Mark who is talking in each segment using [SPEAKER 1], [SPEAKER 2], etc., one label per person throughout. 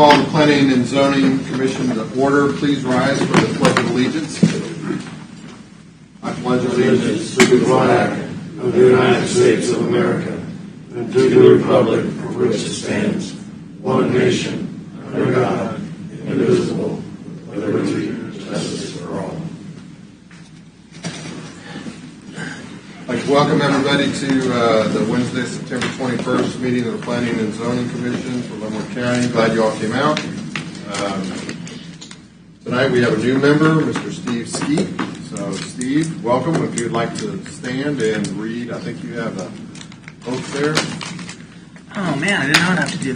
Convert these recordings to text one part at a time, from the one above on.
[SPEAKER 1] call the Planning and Zoning Commission to order. Please rise for the Pledge of Allegiance. I pledge allegiance to the flag of the United States of America and to the republic for which it stands, one nation, under God, indivisible, with liberty and justice for all. I'd like to welcome everybody to the Wednesday, September 21st meeting of the Planning and Zoning Commission for Leavenworth County. Glad you all came out. Tonight we have a new member, Mr. Steve Skeet. So, Steve, welcome. If you'd like to stand and read, I think you have a oath there.
[SPEAKER 2] Oh, man, I didn't know I'd have to do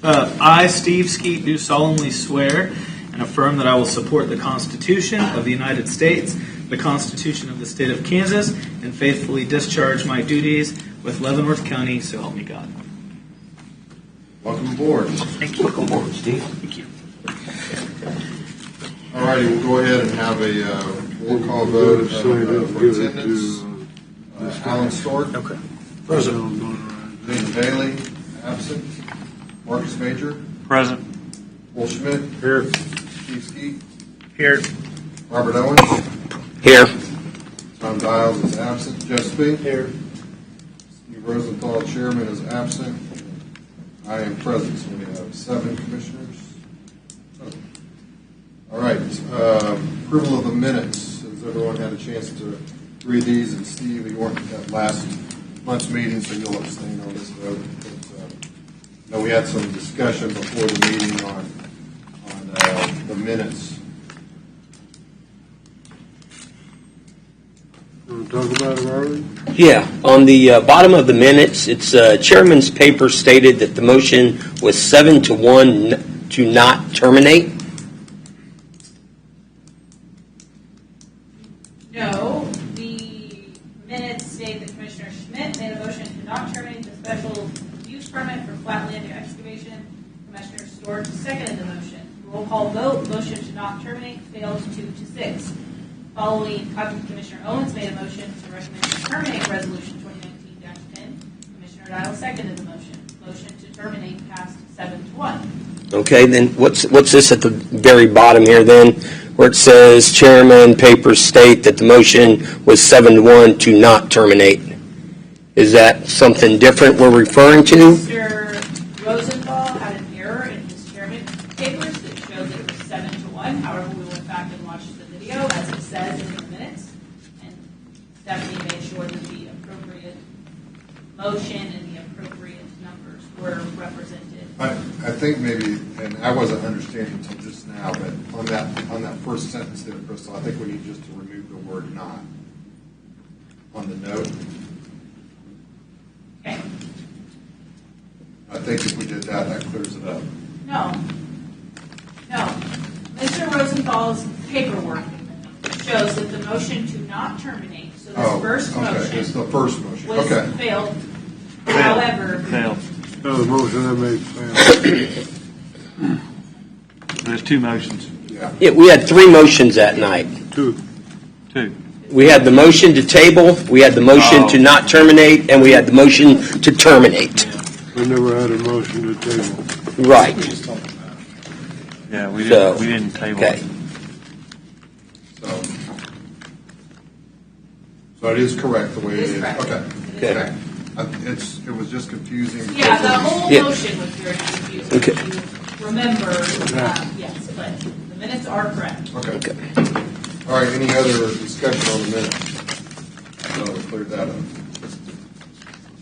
[SPEAKER 2] that. I, Steve Skeet, do solemnly swear and affirm that I will support the Constitution of the United States, the Constitution of the State of Kansas, and faithfully discharge my duties with Leavenworth County, so help me God.
[SPEAKER 1] Welcome aboard.
[SPEAKER 2] Thank you.
[SPEAKER 3] Welcome aboard, Steve.
[SPEAKER 2] Thank you.
[SPEAKER 1] All righty, we'll go ahead and have a roll call vote for attendance. Alan Stork.
[SPEAKER 2] Okay.
[SPEAKER 1] Present. James Bailey. Absent. Marcus Major.
[SPEAKER 2] Present.
[SPEAKER 1] Will Schmidt.
[SPEAKER 2] Here.
[SPEAKER 1] Steve Skeet.
[SPEAKER 2] Here.
[SPEAKER 1] Robert Owens.
[SPEAKER 3] Here.
[SPEAKER 1] Tom Dials is absent. Jeff Spink.
[SPEAKER 2] Here.
[SPEAKER 1] Steve Rosenthal, chairman, is absent. I am present, so we have 7 commissioners. All right. Approval of the minutes. Has everyone had a chance to read these? And Steve, you weren't at last month's meeting, so you'll abstain on this vote. But, we had some discussion before the meeting on the minutes.
[SPEAKER 4] Want to talk about it early?
[SPEAKER 3] Yeah, on the bottom of the minutes, it's chairman's paper stated that the motion was 7-1 to not terminate.
[SPEAKER 5] No, the minutes state that Commissioner Schmidt made a motion to not terminate the special use permit for flat land excavation. Commissioner Stork seconded the motion. Roll call vote, motion to not terminate fails 2-6. Following, Commissioner Owens made a motion to recommend to terminate Resolution 2019-10. Commissioner Dial seconded the motion. Motion to terminate passed 7-1.
[SPEAKER 3] Okay, then what's this at the very bottom here then, where it says chairman papers state that the motion was 7-1 to not terminate? Is that something different we're referring to?
[SPEAKER 5] Mr. Rosenthal had an error in his chairman papers that showed that it was 7-1. However, we went back and watched the video as it says in the minutes, and Stephanie made sure that the appropriate motion and the appropriate numbers were represented.
[SPEAKER 1] I think maybe, and I wasn't understanding until just now, but on that first sentence there, Crystal, I think we need just to remove the word "not" on the note.
[SPEAKER 5] Okay.
[SPEAKER 1] I think if we did that, that clears it up.
[SPEAKER 5] No. Mr. Rosenthal's paperwork shows that the motion to not terminate, so this first motion
[SPEAKER 1] It's the first motion.
[SPEAKER 5] was failed. However,
[SPEAKER 2] Failed.
[SPEAKER 4] No, the motion I made failed.
[SPEAKER 2] There's 2 motions.
[SPEAKER 3] Yeah, we had 3 motions that night.
[SPEAKER 4] 2.
[SPEAKER 2] 2.
[SPEAKER 3] We had the motion to table, we had the motion to not terminate, and we had the motion to terminate.
[SPEAKER 4] We never had a motion to table.
[SPEAKER 3] Right.
[SPEAKER 2] Yeah, we
[SPEAKER 3] So,
[SPEAKER 2] didn't table
[SPEAKER 3] okay.
[SPEAKER 2] it.
[SPEAKER 1] So it is correct the way it is.
[SPEAKER 5] correct.
[SPEAKER 1] Okay.
[SPEAKER 3] Okay.
[SPEAKER 1] It was just confusing.
[SPEAKER 5] yeah, the whole
[SPEAKER 3] Yeah.
[SPEAKER 5] motion was very confusing.
[SPEAKER 3] Okay.
[SPEAKER 5] If you remember, yes, but the minutes are correct.
[SPEAKER 1] Okay. All right. Any other discussion on the minutes? So we cleared that up.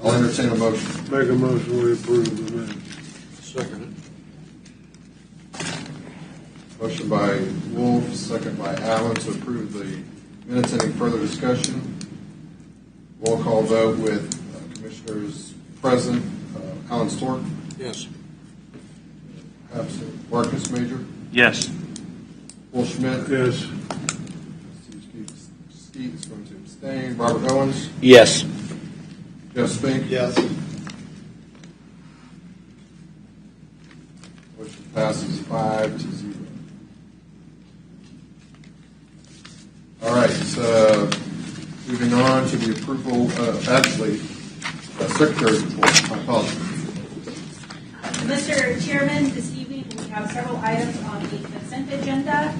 [SPEAKER 1] I'll entertain a motion.
[SPEAKER 4] Make a motion we approve the minutes. Second.
[SPEAKER 1] Motion by Wolf, second by Allen to approve the minutes. Any further discussion? Roll call vote with commissioners present. Alan Stork.
[SPEAKER 4] Yes.
[SPEAKER 1] Absent. Marcus Major.
[SPEAKER 2] Yes.
[SPEAKER 1] Will Schmidt.
[SPEAKER 4] Yes.
[SPEAKER 1] Steve Skeet is going to abstain. Robert Owens.
[SPEAKER 3] Yes.
[SPEAKER 1] Jeff Spink.
[SPEAKER 4] Yes.
[SPEAKER 1] Motion passes 5-0. All right, so moving on to the approval, Secretary's report. My apologies.
[SPEAKER 5] Mr. Chairman, this evening we have several items on the consent agenda.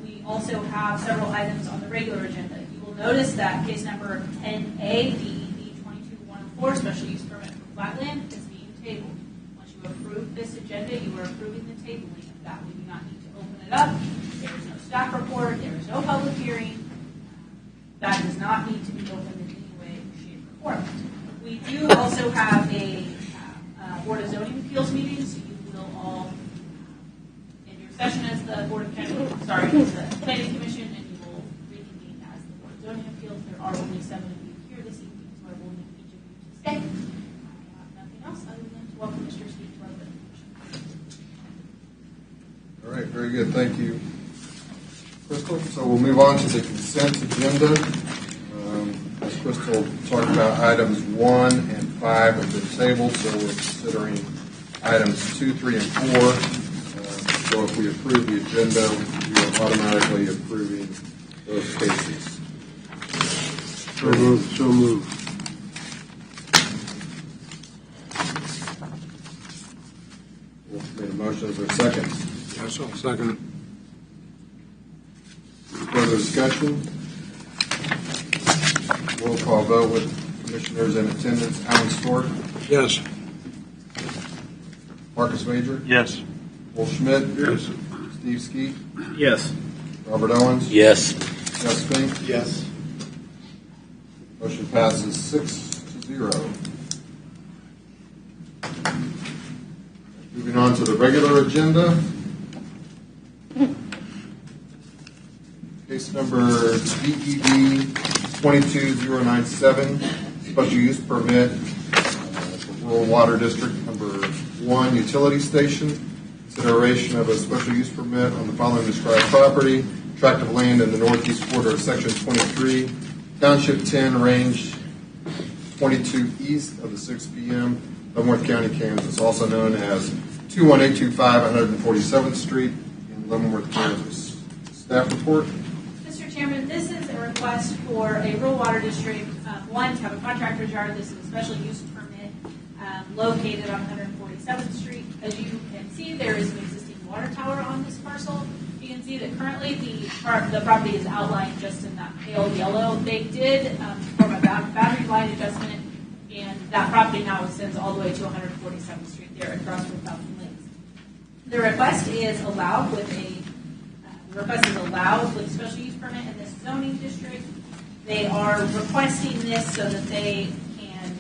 [SPEAKER 5] We also have several items on the regular agenda. You will notice that case number 10A, DEB 22104, special use permit for flatland, is being tabled. Once you approve this agenda, you are approving the tabling of that. We do not need to open it up. There is no staff report. There is no public hearing. That does not need to be opened in any way, shape, or form. We do also have a Board of Zoning Appeals meeting, so you will all, in your session as the Board of County, as the Planning Commission, and you will reconvene as the Board of Zoning Appeals. There are only 7 of you here this evening, so I will need each of you to stay. I have nothing else other than to welcome Mr. Steve to our Planning Commission.
[SPEAKER 1] All right, very good. Thank you, Crystal. So we'll move on to the consent agenda. As Crystal talked about, items 1 and 5 have been tabled, so we're considering items 2, 3, and 4. So if we approve the agenda, we are automatically approving those cases.
[SPEAKER 4] So moved.
[SPEAKER 1] Made a motion. Is there a second?
[SPEAKER 4] Yes, I'll second it.
[SPEAKER 1] Further discussion? Roll call vote with commissioners in attendance. Alan Stork,
[SPEAKER 4] Yes.
[SPEAKER 1] Marcus Major,
[SPEAKER 4] Yes.
[SPEAKER 1] Will Schmidt,
[SPEAKER 4] Yes.
[SPEAKER 1] Steve Skeet,
[SPEAKER 2] Yes.
[SPEAKER 1] Robert Owens,
[SPEAKER 3] Yes.
[SPEAKER 1] Jeff Spink.
[SPEAKER 4] Yes.
[SPEAKER 1] Motion passes 6-0. Moving on to the regular agenda. Case number DEB 22097, special use permit for rural water district number 1 utility station. Consideration of a special use permit on the following described property: tract of land in the northeast quarter of section 23, township 10, range 22 east of the 6 p.m. Leavenworth County, Kansas, also known as 21825 147th Street in Leavenworth, Kansas. Staff report.
[SPEAKER 5] Mr. Chairman, this is a request for a rural water district, one, to have a contractor's yard. This is a special use permit located on 147th Street. As you can see, there is an existing water tower on this parcel. You can see that currently the property is outlined just in that pale yellow. They did perform a boundary line adjustment, and that property now extends all the way to 147th Street there across from Fountain Lakes. The request is allowed with a special use permit in this zoning district. They are requesting this so that they can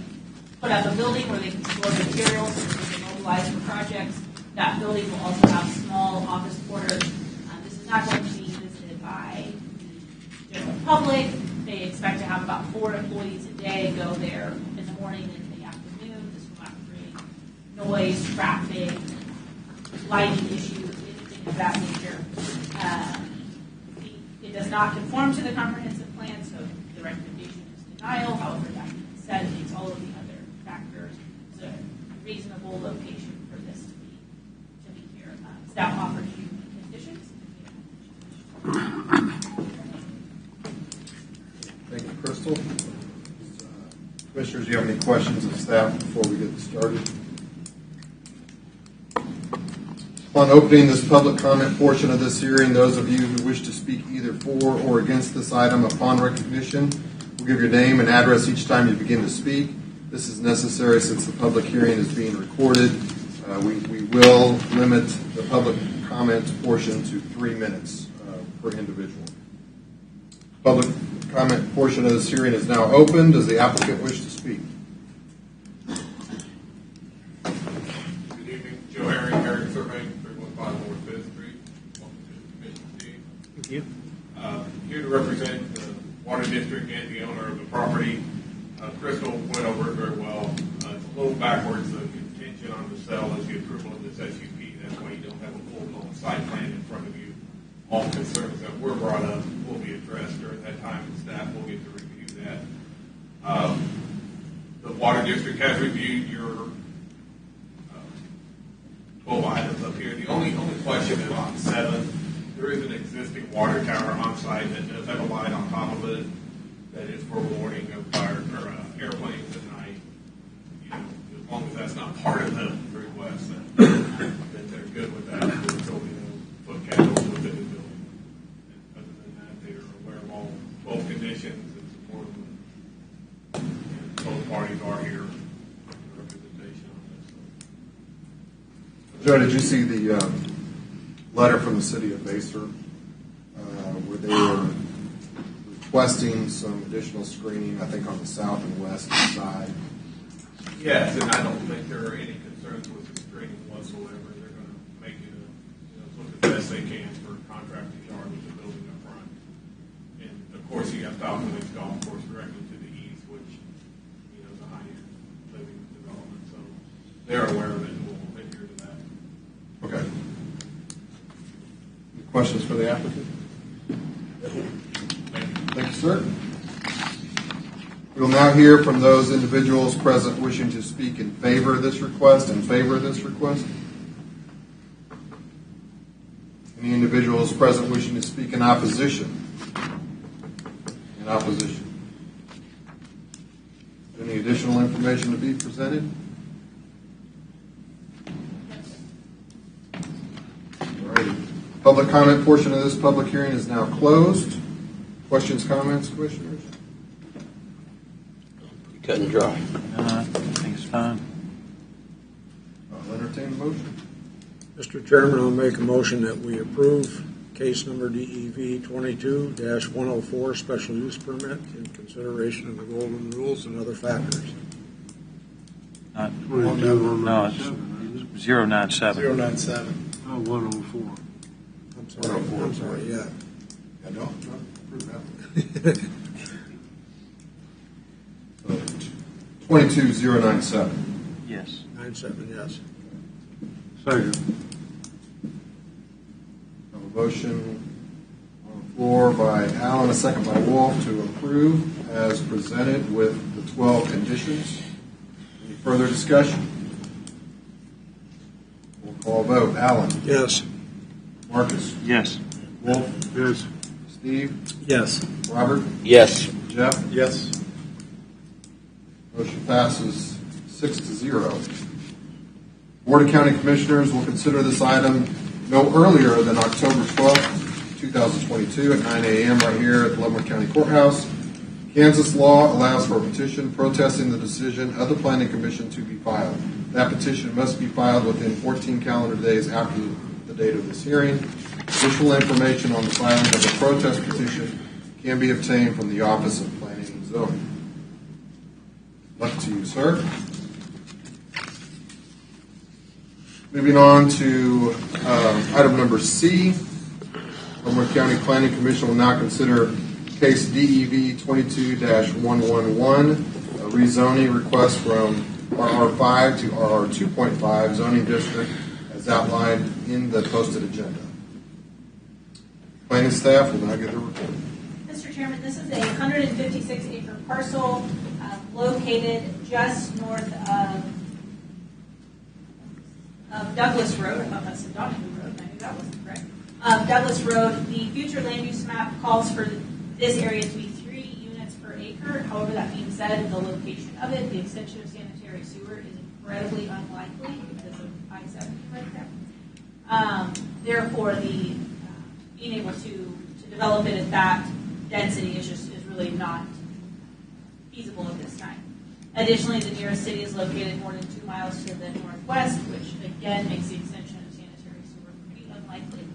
[SPEAKER 5] put up a building where they can store materials so that they can mobilize for projects. That building will also have small office quarters. This is not going to be visited by the general public. They expect to have about 4 employees a day go there in the morning and in the afternoon. This will not create noise, traffic, lighting issues, anything of that nature. It does not conform to the comprehensive plan, so the recommendation is denial. However, that being said, it meets all of the other factors. It's a reasonable location for this to be here. Staff offers you conditions.
[SPEAKER 1] Thank you, Crystal. Commissioners, do you have any questions of staff before we get started? Upon opening this public comment portion of this hearing, those of you who wish to speak either for or against this item upon recognition will give your name and address each time you begin to speak. This is necessary since the public hearing is being recorded. We will limit the public comment portion to 3 minutes per individual. Public comment portion of this hearing is now open. Does the applicant wish to speak?
[SPEAKER 6] Good evening, Joe Herring Surveying, 315 North 5th Street. Welcome to the commission, Steve.
[SPEAKER 2] Thank you.
[SPEAKER 6] Here to represent the water district and the owner of the property. Crystal went over it very well. It's a little backwards. The contention on the sale is the approval of this SUP. That's why you don't have a full-blown site plan in front of you. All concerns that were brought up will be addressed during that time, and staff will get to review that. The water district has reviewed your 12 items up here. The only question is on 7. There is an existing water tower on site that does have a light on top of it that is for warning of fire or airplanes at night. You know, as long as that's not part of the request, that's conditions and support them. And both parties are here for representation on this.
[SPEAKER 1] Joe, did you see the letter from the city of Basel where they were requesting some additional screening, I think, on the south and west side?
[SPEAKER 6] Yes, and I don't think there are any concerns with the screening whatsoever. They're going to make it, look the best they can for contractors yard with the building up front. And of course, you have Falcon Lakes Golf Course directly to the east, which is a high-end living development. So they're aware of it, and we'll adhere to that.
[SPEAKER 1] Okay. Any questions for the applicant? Thank you, sir. We will now hear from those individuals present wishing to speak in favor of this request. Any individuals present wishing to speak in opposition? Any additional information to be presented? All righty. Public comment portion of this public hearing is now closed. Questions, comments, commissioners?
[SPEAKER 3] Cut and dry.
[SPEAKER 4] I think it's fine.
[SPEAKER 1] I'll entertain a motion.
[SPEAKER 7] Mr. Chairman, I'll make a motion that we approve case number DEV 22-104 special use permit in consideration of the golden rules and other factors.
[SPEAKER 4] No, it's 097.
[SPEAKER 1] 097.
[SPEAKER 4] Oh, 104.
[SPEAKER 7] I'm sorry, yeah.
[SPEAKER 1] I don't approve that one. 22097.
[SPEAKER 4] Yes.
[SPEAKER 7] 97, yes.
[SPEAKER 4] Second.
[SPEAKER 1] A motion on the floor by Allen, a second by Wolf, to approve as presented with the 12 conditions. Any further discussion? We'll call vote. Allen.
[SPEAKER 7] Yes.
[SPEAKER 1] Marcus.
[SPEAKER 4] Yes.
[SPEAKER 1] Wolf.
[SPEAKER 4] Yes.
[SPEAKER 1] Steve.
[SPEAKER 2] Yes.
[SPEAKER 1] Robert.
[SPEAKER 3] Yes.
[SPEAKER 1] Jeff.
[SPEAKER 4] Yes.
[SPEAKER 1] Motion passes 6-0. Board of County Commissioners will consider this item no earlier than October 12th, 2022 at 9 a.m. right here at the Leavenworth County Courthouse. Kansas law allows for a petition protesting the decision of the Planning Commission to be filed. That petition must be filed within 14 calendar days after the date of this hearing. Additional information on the filing of a protest petition can be obtained from the Office of Planning and Zoning. Left to you, sir. Moving on to item number C. Leavenworth County Planning Commission will now consider case DEV 22-111, a rezoning request from RR5 to RR2.5 zoning district as outlined in the posted agenda. Planning staff will now give their report.
[SPEAKER 5] Mr. Chairman, this is a 156-acre parcel located just north of Douglas Road. I thought that's the Donahue Road, and I knew that wasn't correct. Douglas Road, the future land use map calls for this area to be 3 units per acre. However, that being said, the location of it, the extension of sanitary sewer is incredibly unlikely because of I-70 right there. Therefore, the being able to develop it at that density is really not feasible at this time. Additionally, the nearest city is located more than 2 miles to the northwest, which again makes the extension of sanitary sewer pretty unlikely.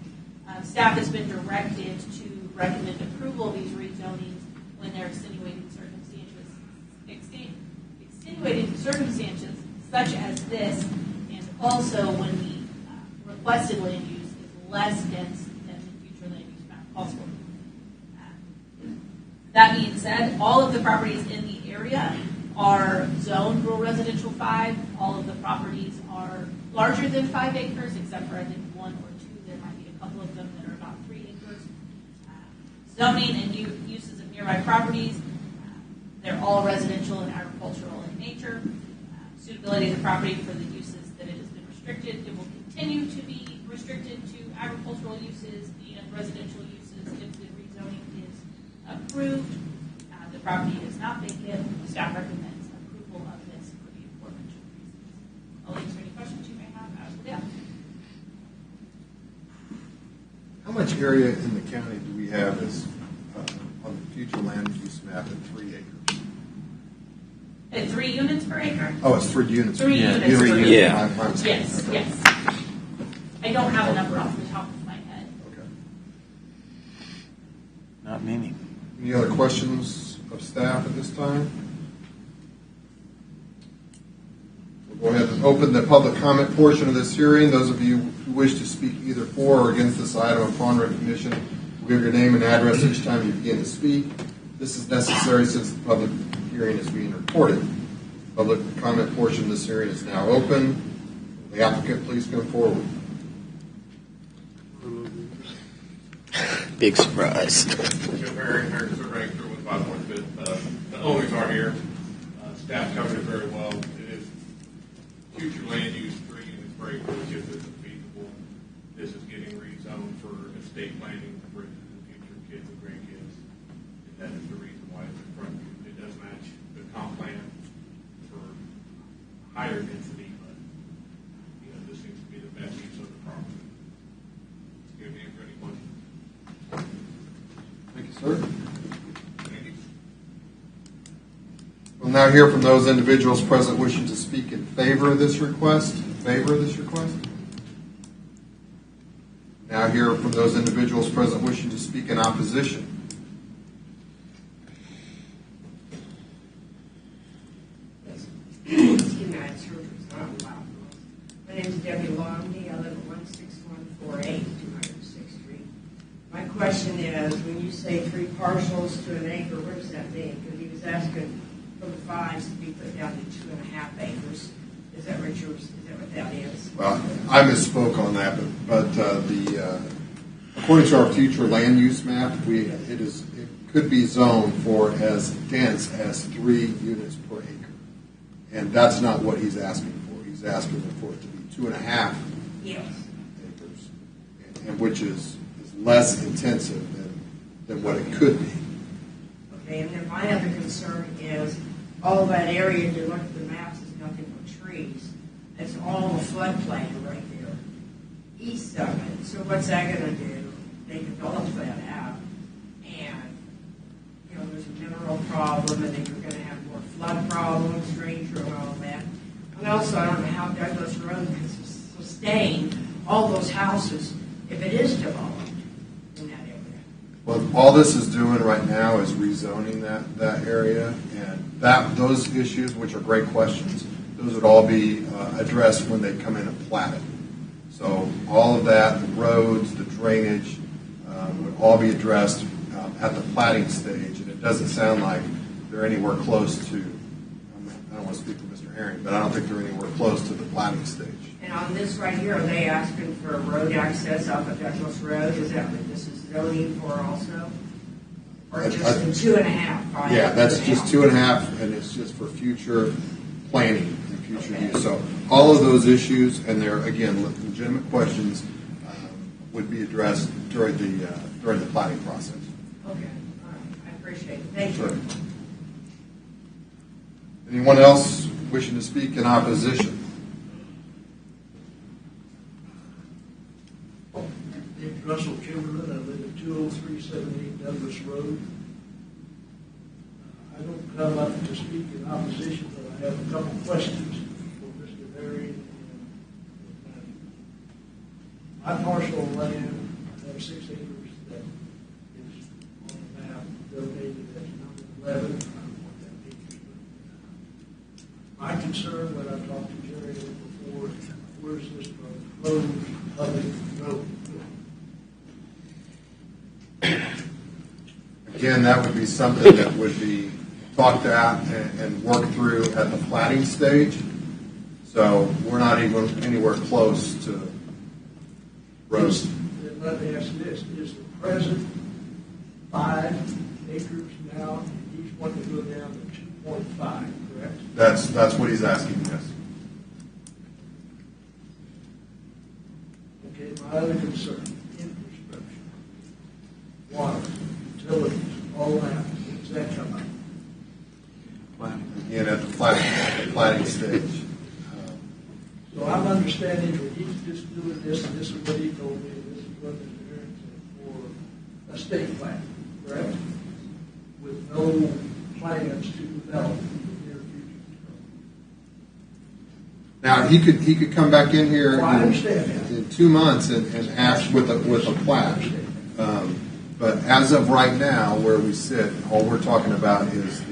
[SPEAKER 5] Staff has been directed to recommend approval of these rezonings when they're extenuating circumstances such as this, and also when the requested land use is less dense than the future land use map calls for. That being said, all of the properties in the area are zoned rural residential 5. All of the properties are larger than 5 acres, except for I think 1 or 2. There might be a couple of them that are about 3 acres. Zoning and uses of nearby properties, they're all residential and agricultural in nature. Suitability of the property for the uses that it has been restricted. It will continue to be restricted to agricultural uses and residential uses if the rezoning is approved. The property is not vacant. Staff recommends approval of this for the aforementioned reasons. I'll answer any questions you may have as of now.
[SPEAKER 1] How much area in the county do we have that's on the future land use map at 3 acres.
[SPEAKER 5] At 3 units per acre?
[SPEAKER 1] Oh, it's 3 units.
[SPEAKER 5] 3 units per
[SPEAKER 1] Units.
[SPEAKER 5] acre.
[SPEAKER 3] Yeah.
[SPEAKER 1] My mistake.
[SPEAKER 5] Yes,
[SPEAKER 1] Okay.
[SPEAKER 5] yes. I don't have a number off the top of my head.
[SPEAKER 1] Okay.
[SPEAKER 4] Not many.
[SPEAKER 1] Any other questions of staff at this time? We'll go ahead and open the public comment portion of this hearing. Those of you who wish to speak either for or against this item upon recognition will give your name and address each time you begin to speak. This is necessary since the public hearing is being recorded. Public comment portion of this hearing is now open. The applicant, please come forward.
[SPEAKER 3] Big surprise.
[SPEAKER 6] Jim Herring, surveying through with 5 North Fifth. The owners are here. Staff covered it very well. It is future land use, 3 units per acre, which just isn't feasible. This is getting rezoned for estate planning for the future kids and grandkids. And that is the reason why it's in front of you. It does match the comp plan for higher density, but this seems to be the best use of the property. Do you have any questions?
[SPEAKER 1] Thank you, sir. We'll now hear from those individuals present wishing to speak in favor of this request. Now hear from those individuals present wishing to speak in opposition.
[SPEAKER 8] Excuse me, I served as not allowed. My name is Debbie Longley. I live at 16148 206th Street. My question is, when you say 3 parcels to an acre, what does that mean? Because he was asking for the 5s to be put down to 2.5 acres. Is that what that is?
[SPEAKER 1] Well, I misspoke on that, but according to our future land use map, it could be zoned for as dense as 3 units per acre. And that's not what he's asking for. He's asking for it to be 2.5 acres, and which is less intensive than what it could be.
[SPEAKER 8] Okay, and then my other concern is all that area, if you look at the maps, is nothing but trees. It's all a floodplain right there, east of it. So what's that going to do? They develop that out, and there's a mineral problem, and then you're going to have more flood problems, drainage and all that. And also, I don't know how Douglas Road can sustain all those houses if it is developed in that area.
[SPEAKER 1] Well, all this is doing right now is rezoning that area, and those issues, which are great questions, those would all be addressed when they come in and plat it. So all of that, the roads, the drainage, would all be addressed at the platting stage, and it doesn't sound like they're anywhere close to, I don't want to speak for Mr. Herring, but I don't think they're anywhere close to the platting stage.
[SPEAKER 8] And on this right here, are they asking for road access off of Douglas Road? Is that what this is zoning for also? Or just the 2.5?
[SPEAKER 1] Yeah, that's just 2.5, and it's just for future planning and future use. So all of those issues, and they're, again, legitimate questions, would be addressed during the planning process.
[SPEAKER 8] Okay, all right. I appreciate it. Thank you.
[SPEAKER 1] Sure. Anyone else wishing to speak in opposition?
[SPEAKER 9] Name's Russell Kimberlin. I live at 20378 Douglas Road. I don't come up to speak in opposition, but I have a couple questions for Mr. Berry and my parcel of land. I have 6 acres that is on the map donated as number 11. I don't want that acres, but my concern when I talked to Jerry before, where's this proposed public road?
[SPEAKER 1] Again, that would be something that would be talked out and worked through at the planning stage. So we're not even anywhere close to roads.
[SPEAKER 9] Then let me ask this, is the present 5 acres now, and he's wanting to go down to 2.5, correct?
[SPEAKER 1] That's what he's asking, yes.
[SPEAKER 9] Okay, my other concern, infrastructure, water, utilities, all that, does that come up?
[SPEAKER 1] Again, at the planning stage.
[SPEAKER 9] So I'm understanding that he's just doing this, and this is what he told me, and this is what Mr. Aaron said, for estate plan, correct? with no plans to develop in the near future.
[SPEAKER 1] Now, he could come back in here
[SPEAKER 9] Well, I understand that.
[SPEAKER 1] in 2 months and ask with a plat. But as of right now, where we sit, all we're talking about is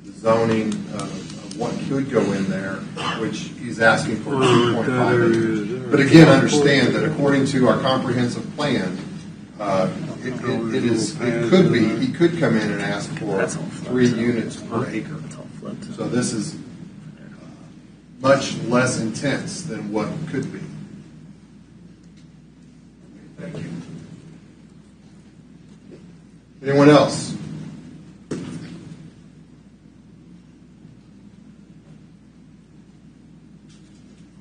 [SPEAKER 1] the zoning of what could go in there, which he's asking for 2.5 acres. But again, understand that according to our comprehensive plan, he could come in and ask for 3 units per acre. So this is much less intense than what could be.
[SPEAKER 9] Thank you.
[SPEAKER 1] Anyone else?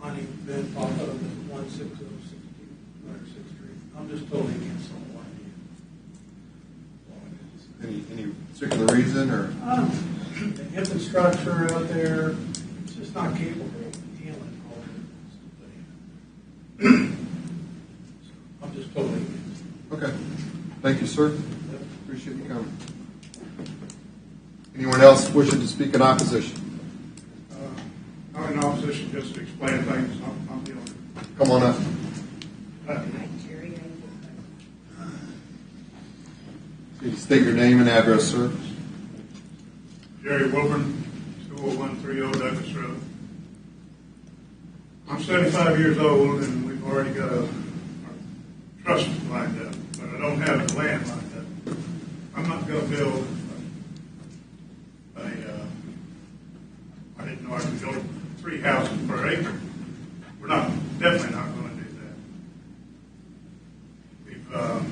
[SPEAKER 9] My name's Ben Papa, I live at 16062 Street. I'm just totally against the whole idea.
[SPEAKER 1] Any particular reason, or?
[SPEAKER 9] The infrastructure out there, it's just not capable of handling all of it. I'm just totally against it.
[SPEAKER 1] Okay. Thank you, sir. Appreciate you coming. Anyone else wishing to speak in opposition?
[SPEAKER 10] I'm in opposition just to explain things. I'm the owner.
[SPEAKER 1] Come on up. Can you state your name and address, sir?
[SPEAKER 10] Jerry Wilburn, 20130 Douglas Road. I'm 75 years old, and we've already got a trust lined up, but I don't have the land lined up. I'm not going to build I didn't know I could build 3 houses per acre. We're definitely not going to do that.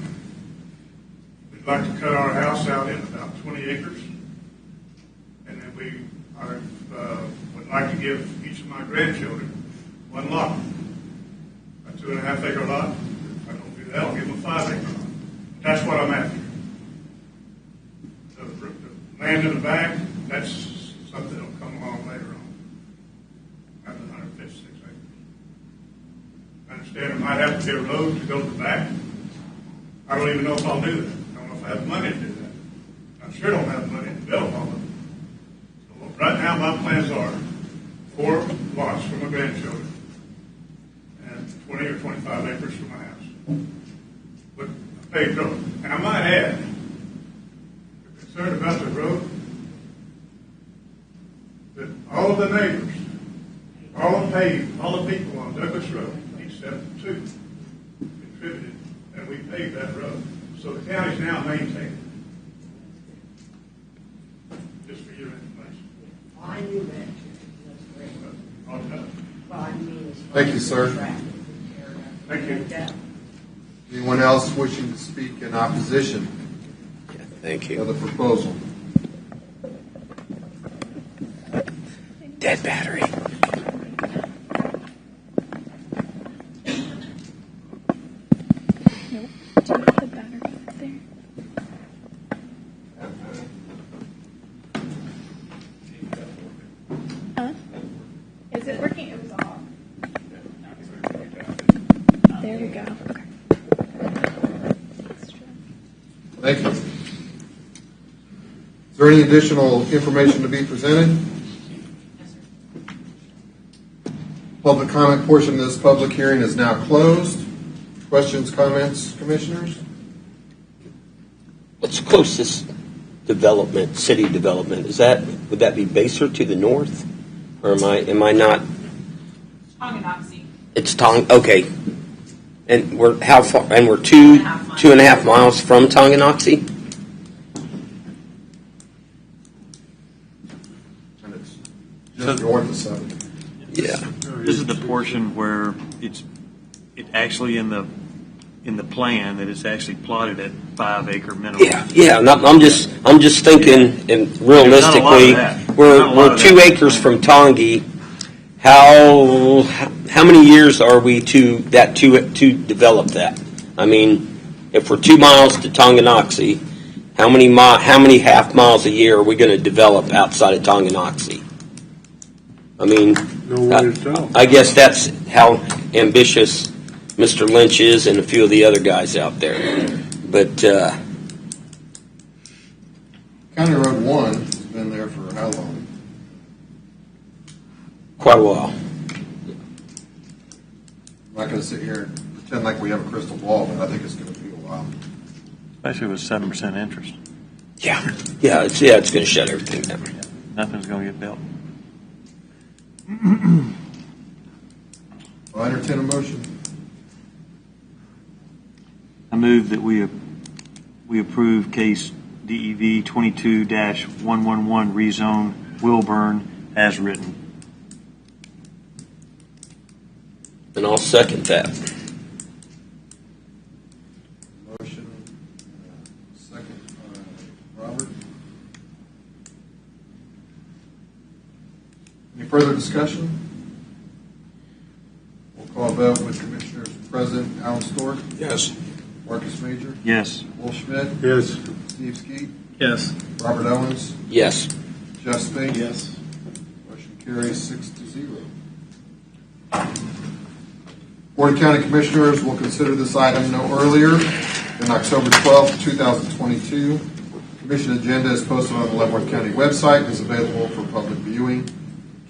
[SPEAKER 10] We'd like to cut our house out in about 20 acres, and then I would like to give each of my grandchildren 1 lot, a 2.5 acre lot. If I don't do that, I'll give them a 5 acre lot. That's what I'm after. The land in the back, that's something that'll come along later on. After 156 acres. I understand it might have to be a road to go to the back. I don't even know if I'll do that. I don't know if I have the money to do that. I sure don't have the money to build all of it. So right now, my plans are 4 lots for my grandchildren and 20 or 25 acres for my house with a paved road. And I might add, if you're concerned about the road, that all of the neighbors, all the people on Douglas Road, except 2, contributed, and we paved that road. So the county's now maintaining it. Just for your information.
[SPEAKER 8] I knew that. That's great.
[SPEAKER 10] All done.
[SPEAKER 8] Well, I mean,
[SPEAKER 1] Thank you, sir.
[SPEAKER 10] Thank you.
[SPEAKER 1] Anyone else wishing to speak in opposition
[SPEAKER 3] Thank
[SPEAKER 1] to
[SPEAKER 3] you.
[SPEAKER 1] the proposal?
[SPEAKER 3] Dead battery.
[SPEAKER 11] Nope. Do you have the battery up there? Huh? Is it working? It was off. There we go. Okay.
[SPEAKER 1] Thank you. Is there any additional information to be presented? Public comment portion of this public hearing is now closed. Questions, comments, commissioners?
[SPEAKER 3] What's the closest development, city development? Would that be Baser to the north? Or am I not?
[SPEAKER 5] Tonganoxie.
[SPEAKER 3] It's okay. And we're how far? And we're 2.5 miles from Tonganoxie?
[SPEAKER 1] And it's just north of 7.
[SPEAKER 3] Yeah.
[SPEAKER 12] This is the portion where it actually in the plan that it's actually plotted at 5 acre minimum.
[SPEAKER 3] Yeah. I'm just thinking, and realistically, we're 2 acres from Tongi. How many years are we to develop that? I mean, if we're 2 miles to Tonganoxie, how many half miles a year are we going to develop outside of Tonganoxie? I mean,
[SPEAKER 4] No way to tell.
[SPEAKER 3] I guess that's how ambitious Mr. Lynch is and a few of the other guys out there. But
[SPEAKER 1] County Road 1 has been there for how long?
[SPEAKER 3] Quite a while.
[SPEAKER 1] I'm not going to sit here and pretend like we have a crystal ball, but I think it's going to be a while.
[SPEAKER 12] Especially with 7% interest.
[SPEAKER 3] Yeah, it's going to shut everything down.
[SPEAKER 12] Nothing's going to get built.
[SPEAKER 1] I'll entertain a motion.
[SPEAKER 12] I move that we approve case DEV 22-111 rezone Wilburn as written.
[SPEAKER 3] And I'll second that.
[SPEAKER 1] Motion, second by Robert. Any further discussion? We'll call a vote with Commissioners President Alan Stork,
[SPEAKER 7] Yes.
[SPEAKER 1] Marcus Major,
[SPEAKER 12] Yes.
[SPEAKER 1] Will Schmidt,
[SPEAKER 4] Yes.
[SPEAKER 1] Steve Skeet,
[SPEAKER 2] Yes.
[SPEAKER 1] Robert Owens,
[SPEAKER 3] Yes.
[SPEAKER 1] Jeff Spink.
[SPEAKER 4] Yes.
[SPEAKER 1] Motion carries 6-0. Board of County Commissioners will consider this item no earlier than October 12th, 2022. Commission agenda is posted on the Leavenworth County website and is available for public viewing.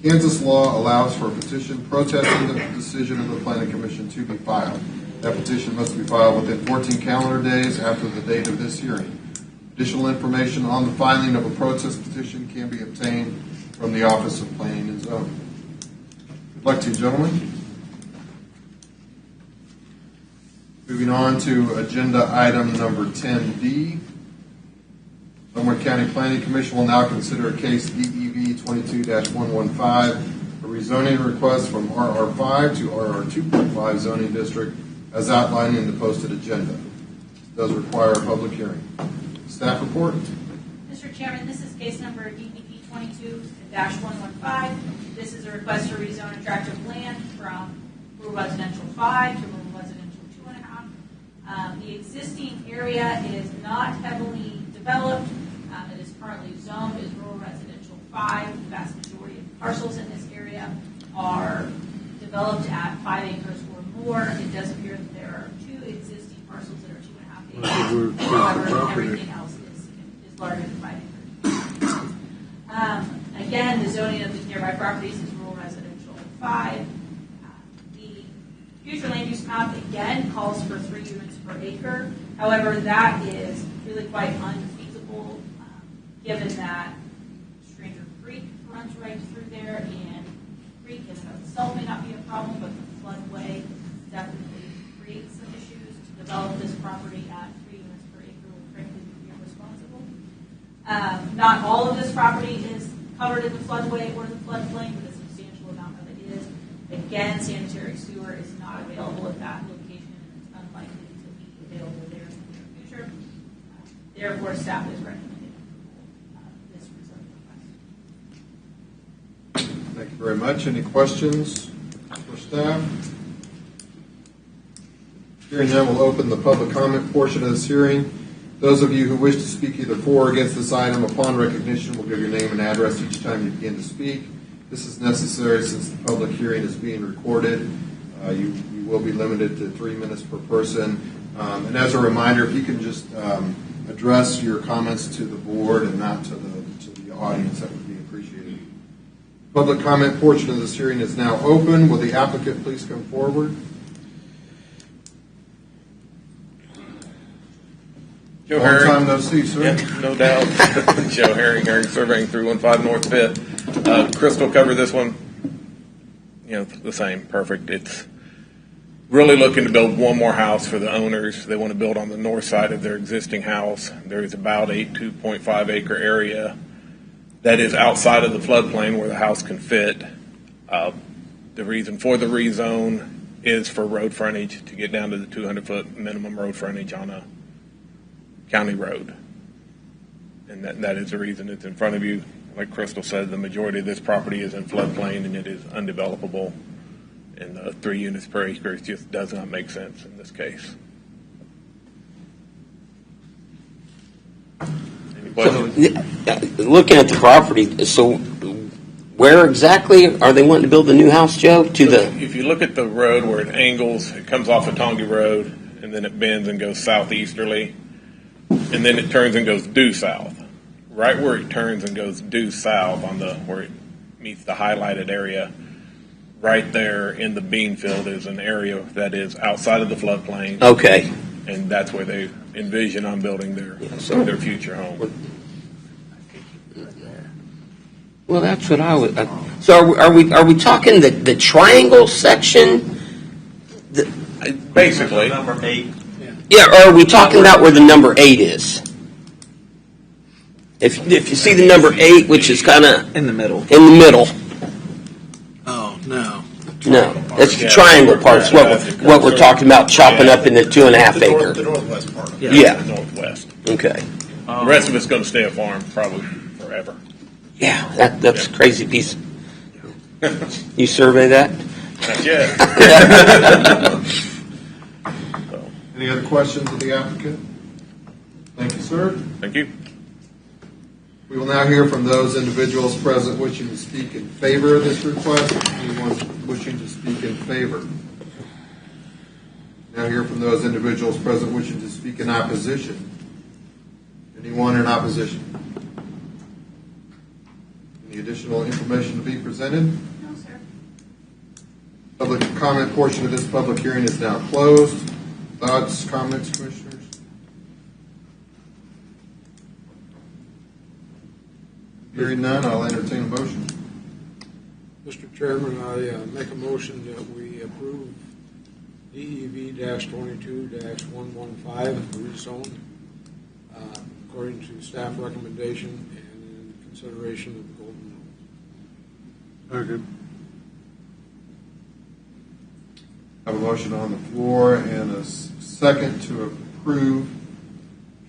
[SPEAKER 1] Kansas law allows for a petition protesting the decision of the Planning Commission to be filed. That petition must be filed within 14 calendar days after the date of this hearing. Additional information on the filing of a protest petition can be obtained from the Office of Planning and Zoning. Good luck to you, gentlemen. Moving on to agenda item number 10D. Leavenworth County Planning Commission will now consider case DEV 22-115, a rezoning request from RR5 to RR2.5 zoning district as outlined in the posted agenda. It does require a public hearing. Staff report.
[SPEAKER 5] Mr. Chairman, this is case number DEP 22-115. This is a request to rezone a tract of land from rural residential 5 to rural residential 2.5. The existing area is not heavily developed. It is currently zoned as rural residential 5. The vast majority of parcels in this area are developed at 5 acres or more. It does appear that there are 2 existing parcels that are 2.5 acres. However, everything else is larger than 5 acres. Again, the zoning of the nearby properties is rural residential 5. The future land use map again calls for 3 units per acre. However, that is really quite unfeasible given that Stranger Creek runs right through there, and creek in and of itself may not be a problem, but the floodway definitely creates some issues. To develop this property at 3 units per acre would frankly be irresponsible. Not all of this property is covered in the floodway or the floodplain, but a substantial amount of it is. Again, sanitary sewer is not available at that location, and it's unlikely to be available there in the near future. Therefore, staff is recommending this rezoning request.
[SPEAKER 1] Thank you very much. Any questions for staff? Hearing none, we'll open the public comment portion of this hearing. Those of you who wish to speak either for or against this item, upon recognition, will give your name and address each time you begin to speak. This is necessary since the public hearing is being recorded. You will be limited to 3 minutes per person. And as a reminder, if you can just address your comments to the board and not to the audience, that would be appreciated. Public comment portion of this hearing is now open. Will the applicant please come forward?
[SPEAKER 13] Joe
[SPEAKER 1] Long
[SPEAKER 13] Herring.
[SPEAKER 1] time no see, sir.
[SPEAKER 13] Yeah, no doubt. Joe Herring Surveying, 315 North 5th. Crystal covered this one. The same. Perfect. It's really looking to build one more house for the owners. They want to build on the north side of their existing house. There is about a 2.5 acre area that is outside of the floodplain where the house can fit. The reason for the rezone is for road frontage, to get down to the 200-foot minimum road frontage on a county road. And that is the reason it's in front of you. Like Crystal said, the majority of this property is in floodplain and it is undevelopable. And 3 units per acre just does not make sense in this case. Any questions?
[SPEAKER 3] Looking at the property, so where exactly are they wanting to build the new house, Joe?
[SPEAKER 13] If you look at the road where it angles, it comes off of Tongi Road, and then it bends and goes southeasterly, and then it turns and goes due south. right where it turns and goes due south on where it meets the highlighted area, right there in the bean field is an area that is outside of the floodplain.
[SPEAKER 3] Okay.
[SPEAKER 13] And that's where they envision on building their future home.
[SPEAKER 3] Well, that's what I would. So are we talking the triangle section?
[SPEAKER 13] Basically.
[SPEAKER 12] Number 8.
[SPEAKER 3] Yeah, or are we talking about where the number 8 is? If you see the number 8, which is kind of
[SPEAKER 2] In the middle.
[SPEAKER 3] in the middle.
[SPEAKER 7] Oh, no.
[SPEAKER 3] No, that's the triangle part. It's what we're talking about, chopping up into 2.5 acre.
[SPEAKER 1] The northwest part.
[SPEAKER 3] Yeah.
[SPEAKER 13] The northwest.
[SPEAKER 3] Okay.
[SPEAKER 13] The rest of it's going to stay a farm probably forever.
[SPEAKER 3] Yeah, that's a crazy piece. You survey that?
[SPEAKER 13] Not yet.
[SPEAKER 1] Any other questions of the applicant? Thank you, sir.
[SPEAKER 13] Thank you.
[SPEAKER 1] We will now hear from those individuals present wishing to speak in favor of this request. Anyone wishing to speak in favor? Now hear from those individuals present wishing to speak in opposition. Anyone in opposition? Any additional information to be presented?
[SPEAKER 5] No, sir.
[SPEAKER 1] Public comment portion of this public hearing is now closed. Thoughts, comments, Commissioners? Hearing none, I'll entertain a motion.
[SPEAKER 7] Mr. Chairman, I make a motion that we approve DEV-22-115 rezone according to staff recommendation and in consideration of the Golden Rule.
[SPEAKER 4] Second.
[SPEAKER 1] I have a motion on the floor and a second to approve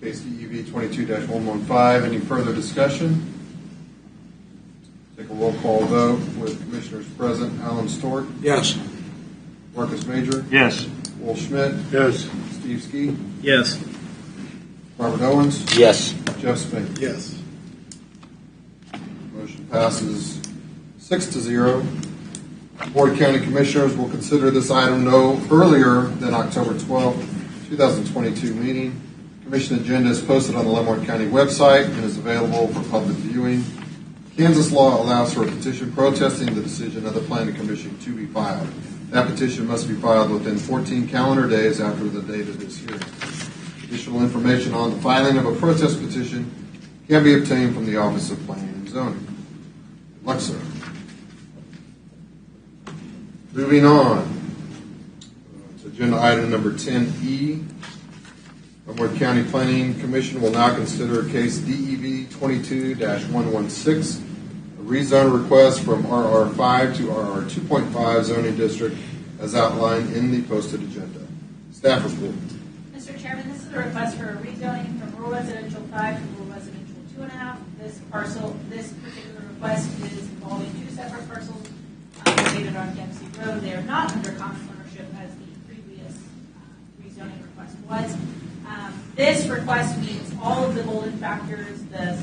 [SPEAKER 1] case DEV 22-115. Any further discussion? Take a roll call vote with commissioners present. Alan Stork,
[SPEAKER 7] Yes.
[SPEAKER 1] Marcus Major,
[SPEAKER 12] Yes.
[SPEAKER 1] Will Schmidt,
[SPEAKER 4] Yes.
[SPEAKER 1] Steve Ski,
[SPEAKER 2] Yes.
[SPEAKER 1] Robert Owens,
[SPEAKER 3] Yes.
[SPEAKER 1] Jeff Spink.
[SPEAKER 7] Yes.
[SPEAKER 1] Motion passes 6-0. Board of County Commissioners will consider this item no earlier than October 12th, 2022 meeting. Commission agenda is posted on the Leavenworth County website and is available for public viewing. Kansas law allows for a petition protesting the decision of the Planning Commission to be filed. That petition must be filed within 14 calendar days after the date of this hearing. Additional information on the filing of a protest petition can be obtained from the Office of Planning and Zoning. Good luck, sir. Moving on to agenda item number 10E. Leavenworth County Planning Commission will now consider case DEV 22-116, a rezone request from RR5 to RR 2.5 zoning district as outlined in the posted agenda. Staff report.
[SPEAKER 5] Mr. Chairman, this is a request for a rezoning from rural residential 5 to rural residential 2.5. This particular request is involving two separate parcels located on Dempsey Road. They are not under common ownership as the previous rezoning request was. This request meets all of the golden factors. The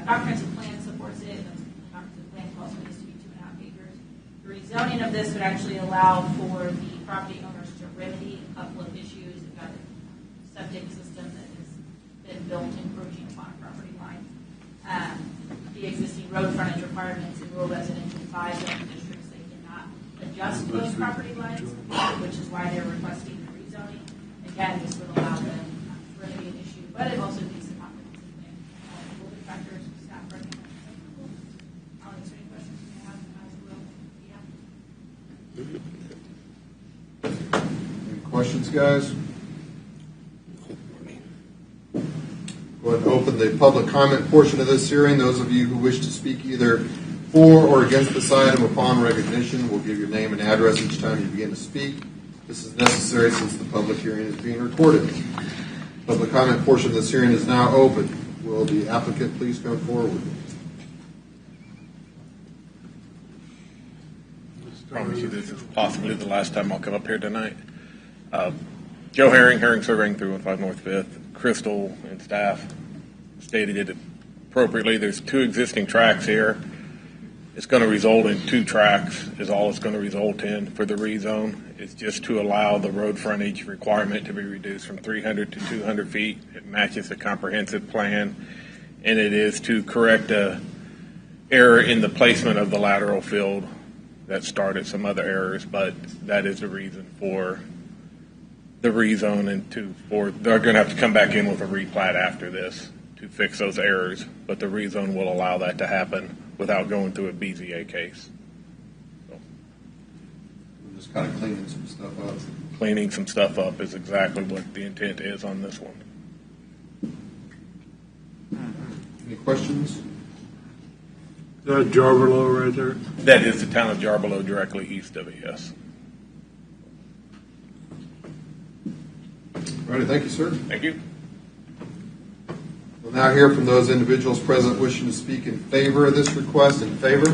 [SPEAKER 5] comprehensive plan supports it. The comprehensive plan also needs to be 2.5 acres. The rezoning of this would actually allow for the property owners to remedy a couple of issues. We've got a septic system that has been built encroaching upon a property line. The existing road frontage requirements in rural residential 5 zoning districts, they cannot adjust those property lines, which is why they're requesting the rezoning. Again, this would allow them to remedy an issue, but it also meets the comprehensive plan. Golden factors, staff recommends approval. I'll answer any questions you may have as well.
[SPEAKER 1] Any questions, guys? Go ahead and open the public comment portion of this hearing. Those of you who wish to speak either for or against this item upon recognition will give your name and address each time you begin to speak. This is necessary since the public hearing is being recorded. Public comment portion of this hearing is now open. Will the applicant please come forward?
[SPEAKER 13] I promise you this is possibly the last time I'll come up here tonight. Joe Herring Surveying 315 North 5th. Crystal and staff stated it appropriately. There's two existing tracks here. It's going to result in two tracks is all it's going to result in for the rezone. It's just to allow the road frontage requirement to be reduced from 300 to 200 feet. It matches the comprehensive plan and it is to correct a error in the placement of the lateral field that started some other errors, but that is the reason for the rezone and they're going to have to come back in with a replat after this to fix those errors, but the rezone will allow that to happen without going through a BZA case. So,
[SPEAKER 1] We're just kind of cleaning some stuff up.
[SPEAKER 13] cleaning some stuff up is exactly what the intent is on this one.
[SPEAKER 1] Any questions?
[SPEAKER 4] Is that Jarberlo right there?
[SPEAKER 13] That is the town of Jarberlo directly east of it, yes.
[SPEAKER 1] Ready, thank you, sir.
[SPEAKER 13] Thank you.
[SPEAKER 1] We'll now hear from those individuals present wishing to speak in favor of this request. In favor?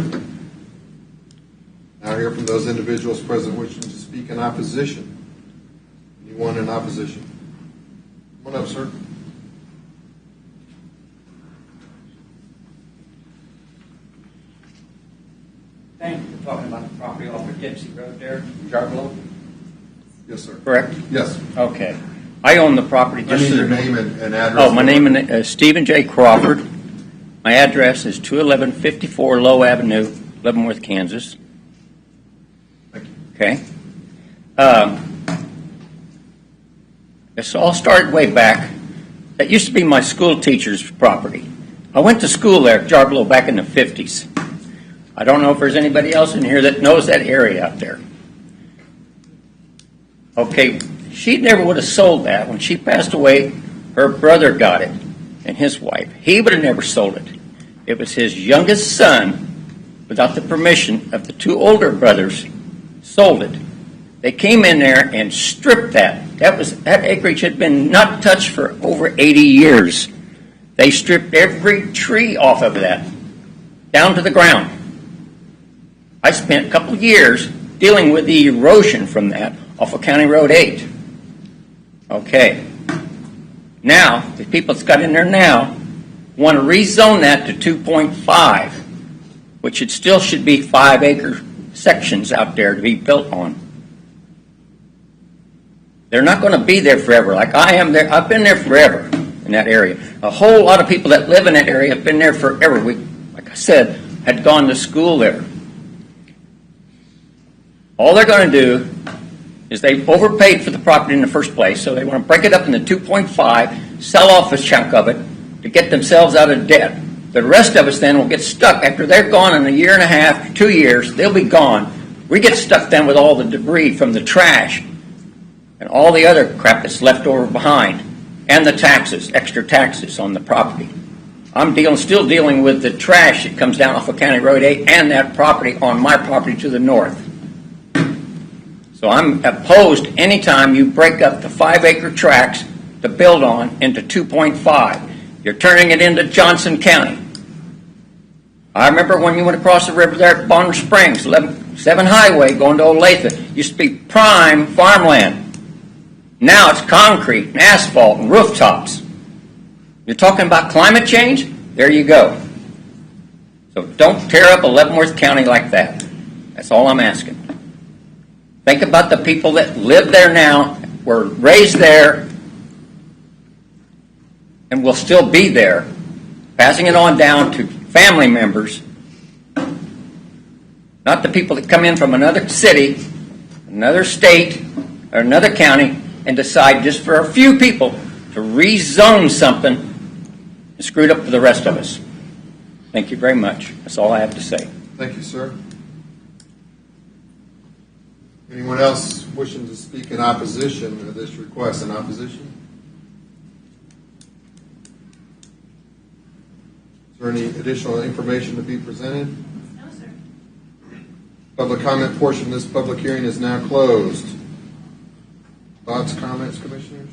[SPEAKER 1] Now hear from those individuals present wishing to speak in opposition. Anyone in opposition? Come on up, sir.
[SPEAKER 14] Thank you for talking about the property off of Dempsey Road there, Jarbelow.
[SPEAKER 1] Yes, sir.
[SPEAKER 14] Correct?
[SPEAKER 1] Yes.
[SPEAKER 14] Okay. I own the property
[SPEAKER 1] I
[SPEAKER 14] just.
[SPEAKER 1] need your name and address.
[SPEAKER 14] Oh, my name is Stephen J. Crawford. My address is 21154 Low Avenue, Leavenworth, Kansas.
[SPEAKER 1] Thank you.
[SPEAKER 14] Okay. This all started way back. That used to be my school teacher's property. I went to school there, Jarbelow, back in the 50s. I don't know if there's anybody else in here that knows that area out there. Okay, she never would have sold that. When she passed away, her brother got it, and his wife. He would have never sold it. It was his youngest son, without the permission of the two older brothers, sold it. They came in there and stripped that. That acreage had been not touched for over 80 years. They stripped every tree off of that, down to the ground. I spent a couple of years dealing with the erosion from that off of County Road 8. Okay. Now, the people that's got in there now want to rezone that to 2.5, which it still should be 5-acre sections out there to be built on. They're not going to be there forever like I am there. I've been there forever in that area. A whole lot of people that live in that area have been there forever. We, like I said, had gone to school there. All they're going to do is they overpaid for the property in the first place, so they want to break it up into 2.5, sell off a chunk of it to get themselves out of debt. The rest of us then will get stuck after they're gone in a year and a half, 2 years, they'll be gone. We get stuck then with all the debris from the trash and all the other crap that's left over behind, and the taxes, extra taxes on the property. I'm still dealing with the trash that comes down off of County Road 8 and that property on my property to the north. So I'm opposed anytime you break up the 5-acre tracts to build on into 2.5. You're turning it into Johnson County. I remember when you went across the river there at Bonner Springs, 7 Highway going to Olathe, used to be prime farmland. Now it's concrete and asphalt and rooftops. You're talking about climate change? There you go. So don't tear up Leavenworth County like that. That's all I'm asking. Think about the people that live there now, were raised there, and will still be there, passing it on down to family members, not the people that come in from another city, another state, or another county, and decide just for a few people to rezone something and screw it up for the rest of us. Thank you very much. That's all I have to say.
[SPEAKER 1] Thank you, sir. Anyone else wishing to speak in opposition to this request? In opposition? Is there any additional information to be presented?
[SPEAKER 5] No, sir.
[SPEAKER 1] Public comment portion of this public hearing is now closed. Thoughts, comments, commissioners?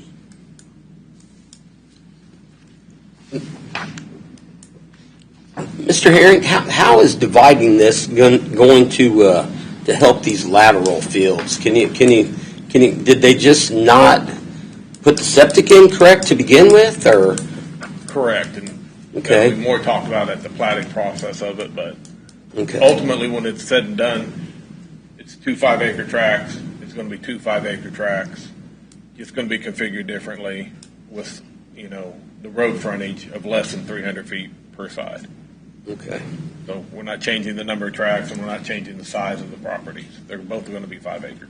[SPEAKER 3] Mr. Herring, how is dividing this going to help these lateral fields? Did they just not put the septic in correct to begin with, or?
[SPEAKER 13] Correct, and
[SPEAKER 3] Okay.
[SPEAKER 13] we more talked about at the platting process of it, but
[SPEAKER 3] Okay.
[SPEAKER 13] ultimately when it's said and done, it's 2 5-acre tracts. It's going to be 2 5-acre tracts. It's going to be configured differently with, the road frontage of less than 300 feet per side.
[SPEAKER 3] Okay.
[SPEAKER 13] So we're not changing the number of tracks, and we're not changing the size of the properties. They're both going to be 5 acres.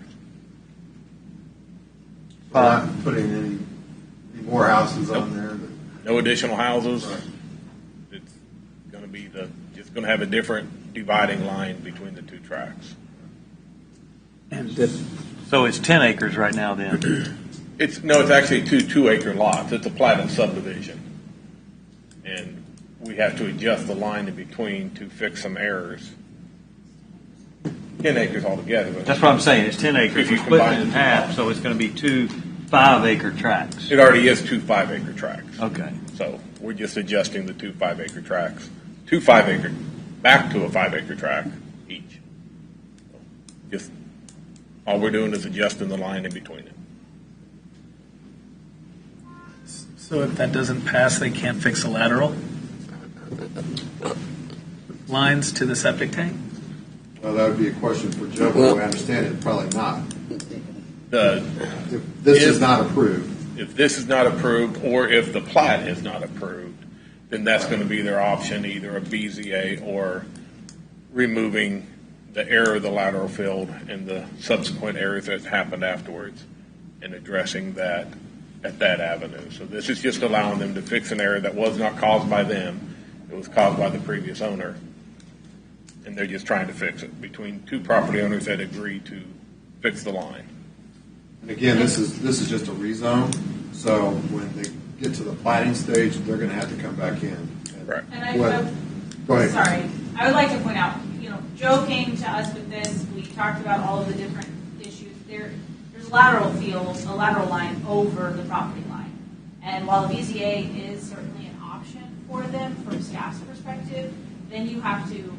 [SPEAKER 1] We're not putting any more houses on there.
[SPEAKER 13] No additional houses. It's going to be just going to have a different dividing line between the two tracks.
[SPEAKER 12] So it's 10 acres right now then?
[SPEAKER 13] It's actually two 2-acre lots. It's a platted subdivision. And we have to adjust the line in between to fix some errors. 10 acres altogether.
[SPEAKER 12] That's what I'm saying. It's 10 acres.
[SPEAKER 13] If you
[SPEAKER 12] We're splitting
[SPEAKER 13] combine
[SPEAKER 12] it in
[SPEAKER 13] the two
[SPEAKER 12] half,
[SPEAKER 13] lots.
[SPEAKER 12] so it's going to be 2 5-acre tracks.
[SPEAKER 13] It already is 2 5-acre tracks.
[SPEAKER 12] Okay.
[SPEAKER 13] So we're just adjusting the 2 5-acre tracks. 2 5-acre, back to a 5-acre track each. Just, all we're doing is adjusting the line in between it.
[SPEAKER 2] So if that doesn't pass, they can't fix the lateral lines to the septic tank?
[SPEAKER 1] Well, that would be a question for Joe, but I understand it, probably not. If this is not approved.
[SPEAKER 13] If this is not approved, or if the plat is not approved, then that's going to be their option, either a BZA or removing the error of the lateral field and the subsequent errors that happened afterwards and addressing that at that avenue. So this is just allowing them to fix an error that was not caused by them. It was caused by the previous owner. And they're just trying to fix it between two property owners that agree to fix the line.
[SPEAKER 1] And again, this is just a rezone, so when they get to the plating stage, they're going to have to come back in.
[SPEAKER 13] Right.
[SPEAKER 5] And
[SPEAKER 1] Go ahead.
[SPEAKER 5] Sorry, I would like to point out, Joe came to us with this. We talked about all of the different issues. There's lateral fields, a lateral line over the property line. And while the BZA is certainly an option for them from staff's perspective, then you have to,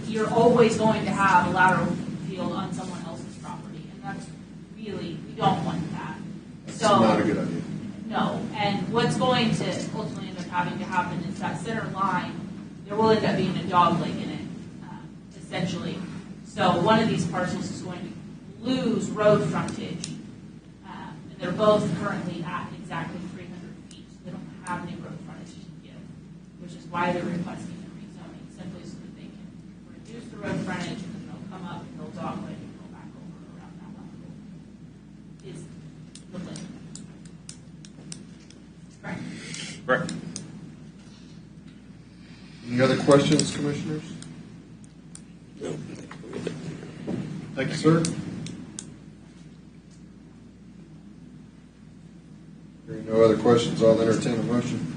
[SPEAKER 5] you're always going to have a lateral field on someone else's property. And that's really, we don't want that.
[SPEAKER 1] That's not a good idea.
[SPEAKER 5] No, and what's going to ultimately end up having to happen is that center line, there will end up being a dog leg in it, essentially. So one of these parcels is going to lose road frontage, and they're both currently at exactly 300 feet. So they don't have any road frontage to give, which is why they're requesting the rezoning, simply so that they can reduce the road frontage, and then they'll come up and they'll dog leg and go back over around that level. Is the plan. Right.
[SPEAKER 13] Correct.
[SPEAKER 1] Any other questions, commissioners?
[SPEAKER 3] No.
[SPEAKER 1] Thank you, sir. Hearing no other questions, I'll entertain a motion.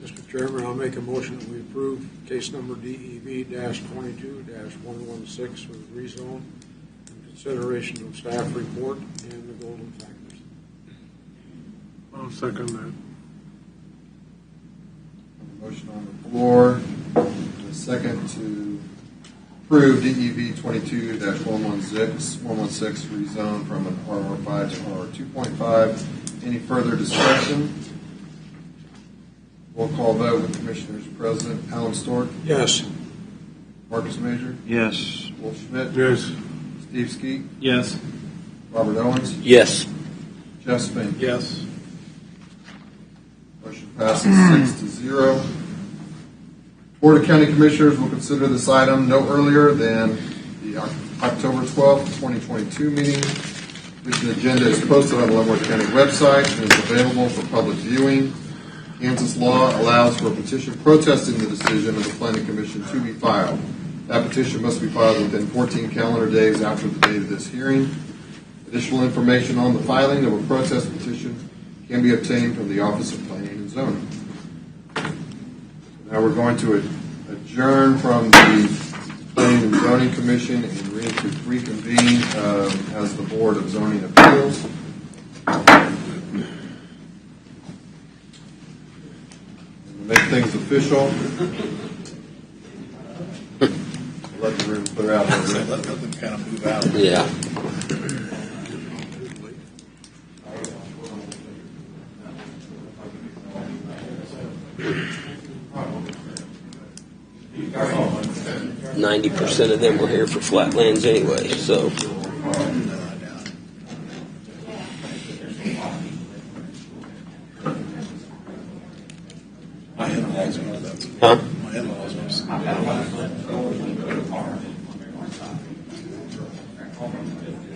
[SPEAKER 7] Mr. Chairman, I'll make a motion that we approve case number DEV-22-116 for the rezone in consideration of staff report and the golden factors.
[SPEAKER 4] I'll second that.
[SPEAKER 1] Motion on the floor, and a second to approve DEV 22-116 rezone from an RR5 to RR2.5. Any further discussion? Roll call vote with Commissioners present. Alan Stork,
[SPEAKER 7] Yes.
[SPEAKER 1] Marcus Major,
[SPEAKER 12] Yes.
[SPEAKER 1] Wolf Schmidt,
[SPEAKER 4] Yes.
[SPEAKER 1] Steve Skeet,
[SPEAKER 2] Yes.
[SPEAKER 1] Robert Owens,
[SPEAKER 3] Yes.
[SPEAKER 1] Jeff Spink.
[SPEAKER 2] Yes.
[SPEAKER 1] Motion passes 6-0. Board of County Commissioners will consider this item no earlier than the October 12th, 2022 meeting. This agenda is posted on the Leavenworth County website and is available for public viewing. Kansas law allows for a petition protesting the decision of the Planning Commission to be filed. That petition must be filed within 14 calendar days after the date of this hearing. Additional information on the filing of a protest petition can be obtained from the Office of Planning and Zoning. Now we're going to adjourn from the Planning and Zoning Commission and reconvene as the Board of Zoning Appeals. And to make things official, let the room clear out. Let them kind of move out.
[SPEAKER 3] Yeah. 90% of them were here for flatlands anyway, so. Huh?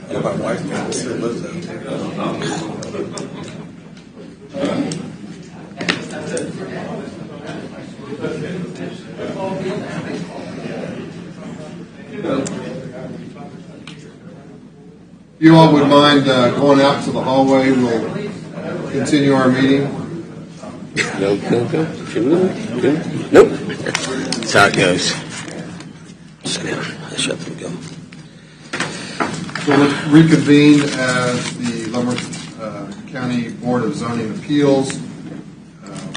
[SPEAKER 1] Yeah, my wife still lives out there. If you all would mind going out to the hallway, we'll continue our meeting.
[SPEAKER 3] Nope. That's how it goes. Sit down. Let's let them go.
[SPEAKER 1] So let's reconvene as the Lumberton County Board of Zoning Appeals.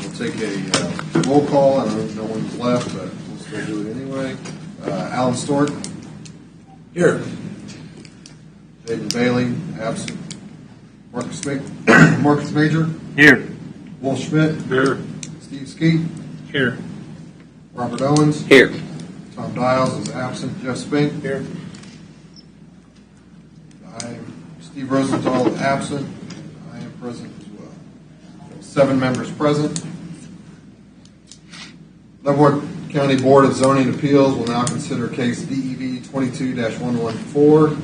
[SPEAKER 1] We'll take a roll call. I don't know no one's left, but we'll still do it anyway. Alan Stewart.
[SPEAKER 7] Here.
[SPEAKER 1] Jaden Bailey, absent. Marcus Major.
[SPEAKER 12] Here.
[SPEAKER 1] Wolf Schmidt.
[SPEAKER 12] Here.
[SPEAKER 1] Steve Skeet.
[SPEAKER 12] Here.
[SPEAKER 1] Robert Owens.
[SPEAKER 3] Here.
[SPEAKER 1] Tom Dials is absent. Jeff Spink.
[SPEAKER 7] Here.
[SPEAKER 1] Steve Rosenthal is absent. I am present as well. 7 members present. Leavenworth County Board of Zoning Appeals will now consider case DEV 22-114,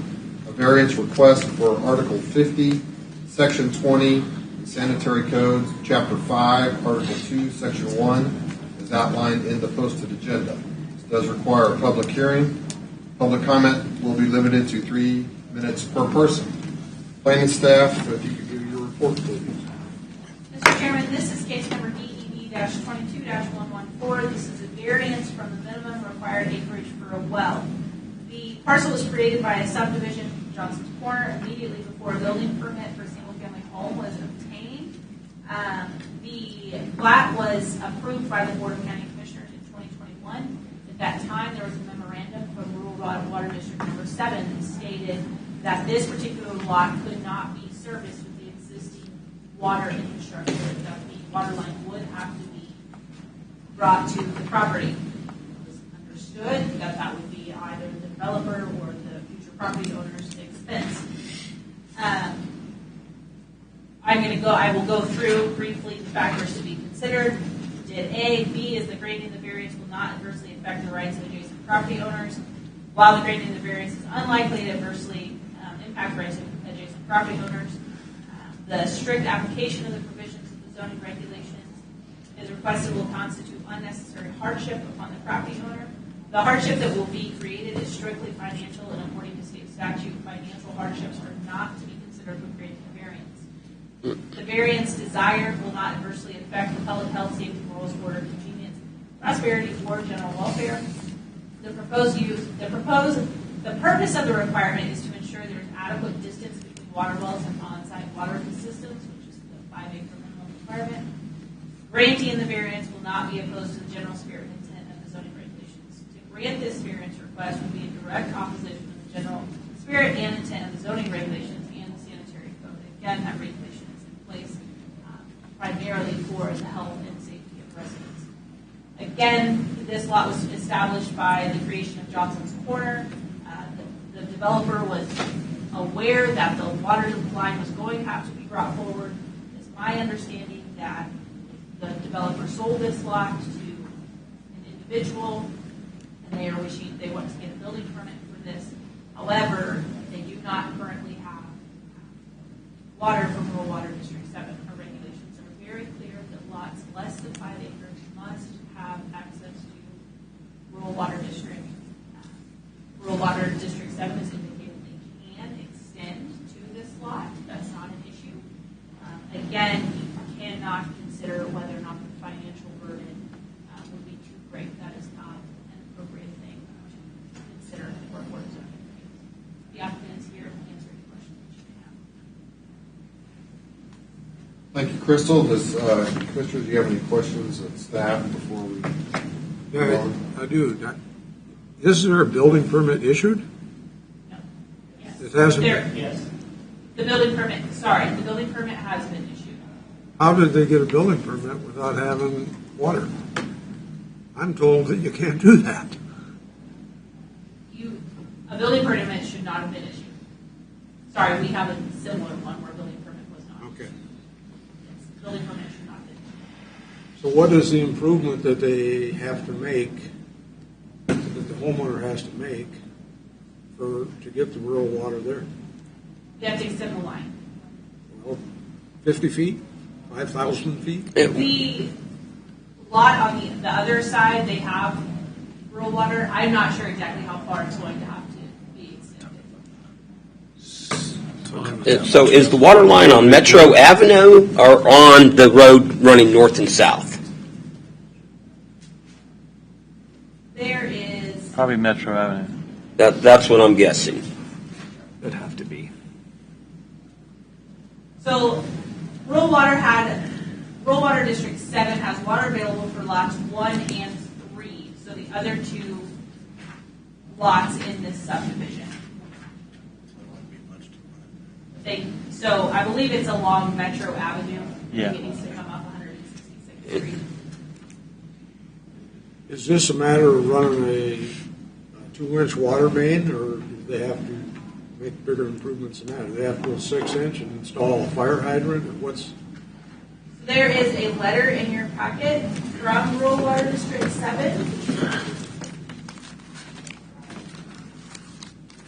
[SPEAKER 1] a variance request for Article 50, Section 20, Sanitary Codes, Chapter 5, Article 2, Section 1, as outlined in the posted agenda. This does require a public hearing. Public comment will be limited to 3 minutes per person. Planning staff, if you could give your report, please.
[SPEAKER 5] Mr. Chairman, this is case number DEV-22-114. This is a variance from the minimum required acreage for a well. The parcel was created by a subdivision from Johnson's Corner immediately before a building permit for a single-family home was obtained. The plat was approved by the Board of County Commissioners in 2021. At that time, there was a memorandum from Rural Water District number 7 that stated that this particular lot could not be serviced with the existing water infrastructure, that the water line would have to be brought to the property. It was understood that that would be either the developer or the future property owner's expense. I will go through briefly the factors to be considered. Did A, B is the grading of the variance will not adversely affect the rights of adjacent property owners, while the grading of the variance is unlikely to adversely impact rights of adjacent property owners. The strict application of the provisions of the zoning regulations is requested will constitute unnecessary hardship upon the property owner. The hardship that will be created is strictly financial, and according to state statute, financial hardships are not to be considered when creating a variance. The variance desired will not adversely affect the public health, safety, morals, order, convenience, prosperity, or general welfare. The purpose of the requirement is to ensure there is adequate distance between water wells and on-site water systems, which is the 5-acre minimum requirement. Granting the variance will not be opposed to the general spirit and intent of the zoning regulations. To grant this variance request would be in direct opposition to the general spirit and intent of the zoning regulations and the sanitary code. Again, that regulation is in place primarily for the health and safety of residents. Again, this lot was established by the creation of Johnson's Corner. The developer was aware that the water line was going to have to be brought forward. It's my understanding that the developer sold this lot to an individual, and they want to get a building permit for this. However, they do not currently have water from Rural Water District 7. Our regulations are very clear that lots less than 5 acres must have access to Rural Water District. Rural Water District 7 is indicated they can extend to this lot. That's not an issue. Again, you cannot consider whether or not the financial burden would be too great. That is not an appropriate thing to consider for a board of zoning. The applicant is here to answer any questions that you may have.
[SPEAKER 1] Thank you, Crystal. Commissioner, do you have any questions of staff before we
[SPEAKER 7] Yeah, I do. Is there a building permit issued?
[SPEAKER 5] No. Yes.
[SPEAKER 7] It hasn't?
[SPEAKER 5] Yes. The building permit has been issued.
[SPEAKER 7] How did they get a building permit without having water? I'm told that you can't do that.
[SPEAKER 5] A building permit should not have been issued. Sorry, we have a similar one where a building permit was not.
[SPEAKER 7] Okay.
[SPEAKER 5] Yes, building permit should not have been issued.
[SPEAKER 7] So what is the improvement that they have to make, that the homeowner has to make to get the rural water there?
[SPEAKER 5] You have to extend the line.
[SPEAKER 7] Well, 50 feet, 5,000 feet?
[SPEAKER 5] The lot on the other side, they have rural water. I'm not sure exactly how far it's going to have to be extended.
[SPEAKER 3] So is the water line on Metro Avenue or on the road running north and south?
[SPEAKER 5] There is,
[SPEAKER 12] Probably Metro Avenue.
[SPEAKER 3] That's what I'm guessing.
[SPEAKER 2] It'd have to be.
[SPEAKER 5] so Rural Water District 7 has water available for lots 1 and 3. So the other 2 lots in this subdivision. So I believe it's along Metro Avenue.
[SPEAKER 12] Yeah.
[SPEAKER 5] It needs to come up 166th Street.
[SPEAKER 7] Is this a matter of running a 2-inch water main, or do they have to make bigger improvements than that? Do they have to go 6-inch and install a fire hydrant, or what's?
[SPEAKER 5] There is a letter in your packet from Rural Water District 7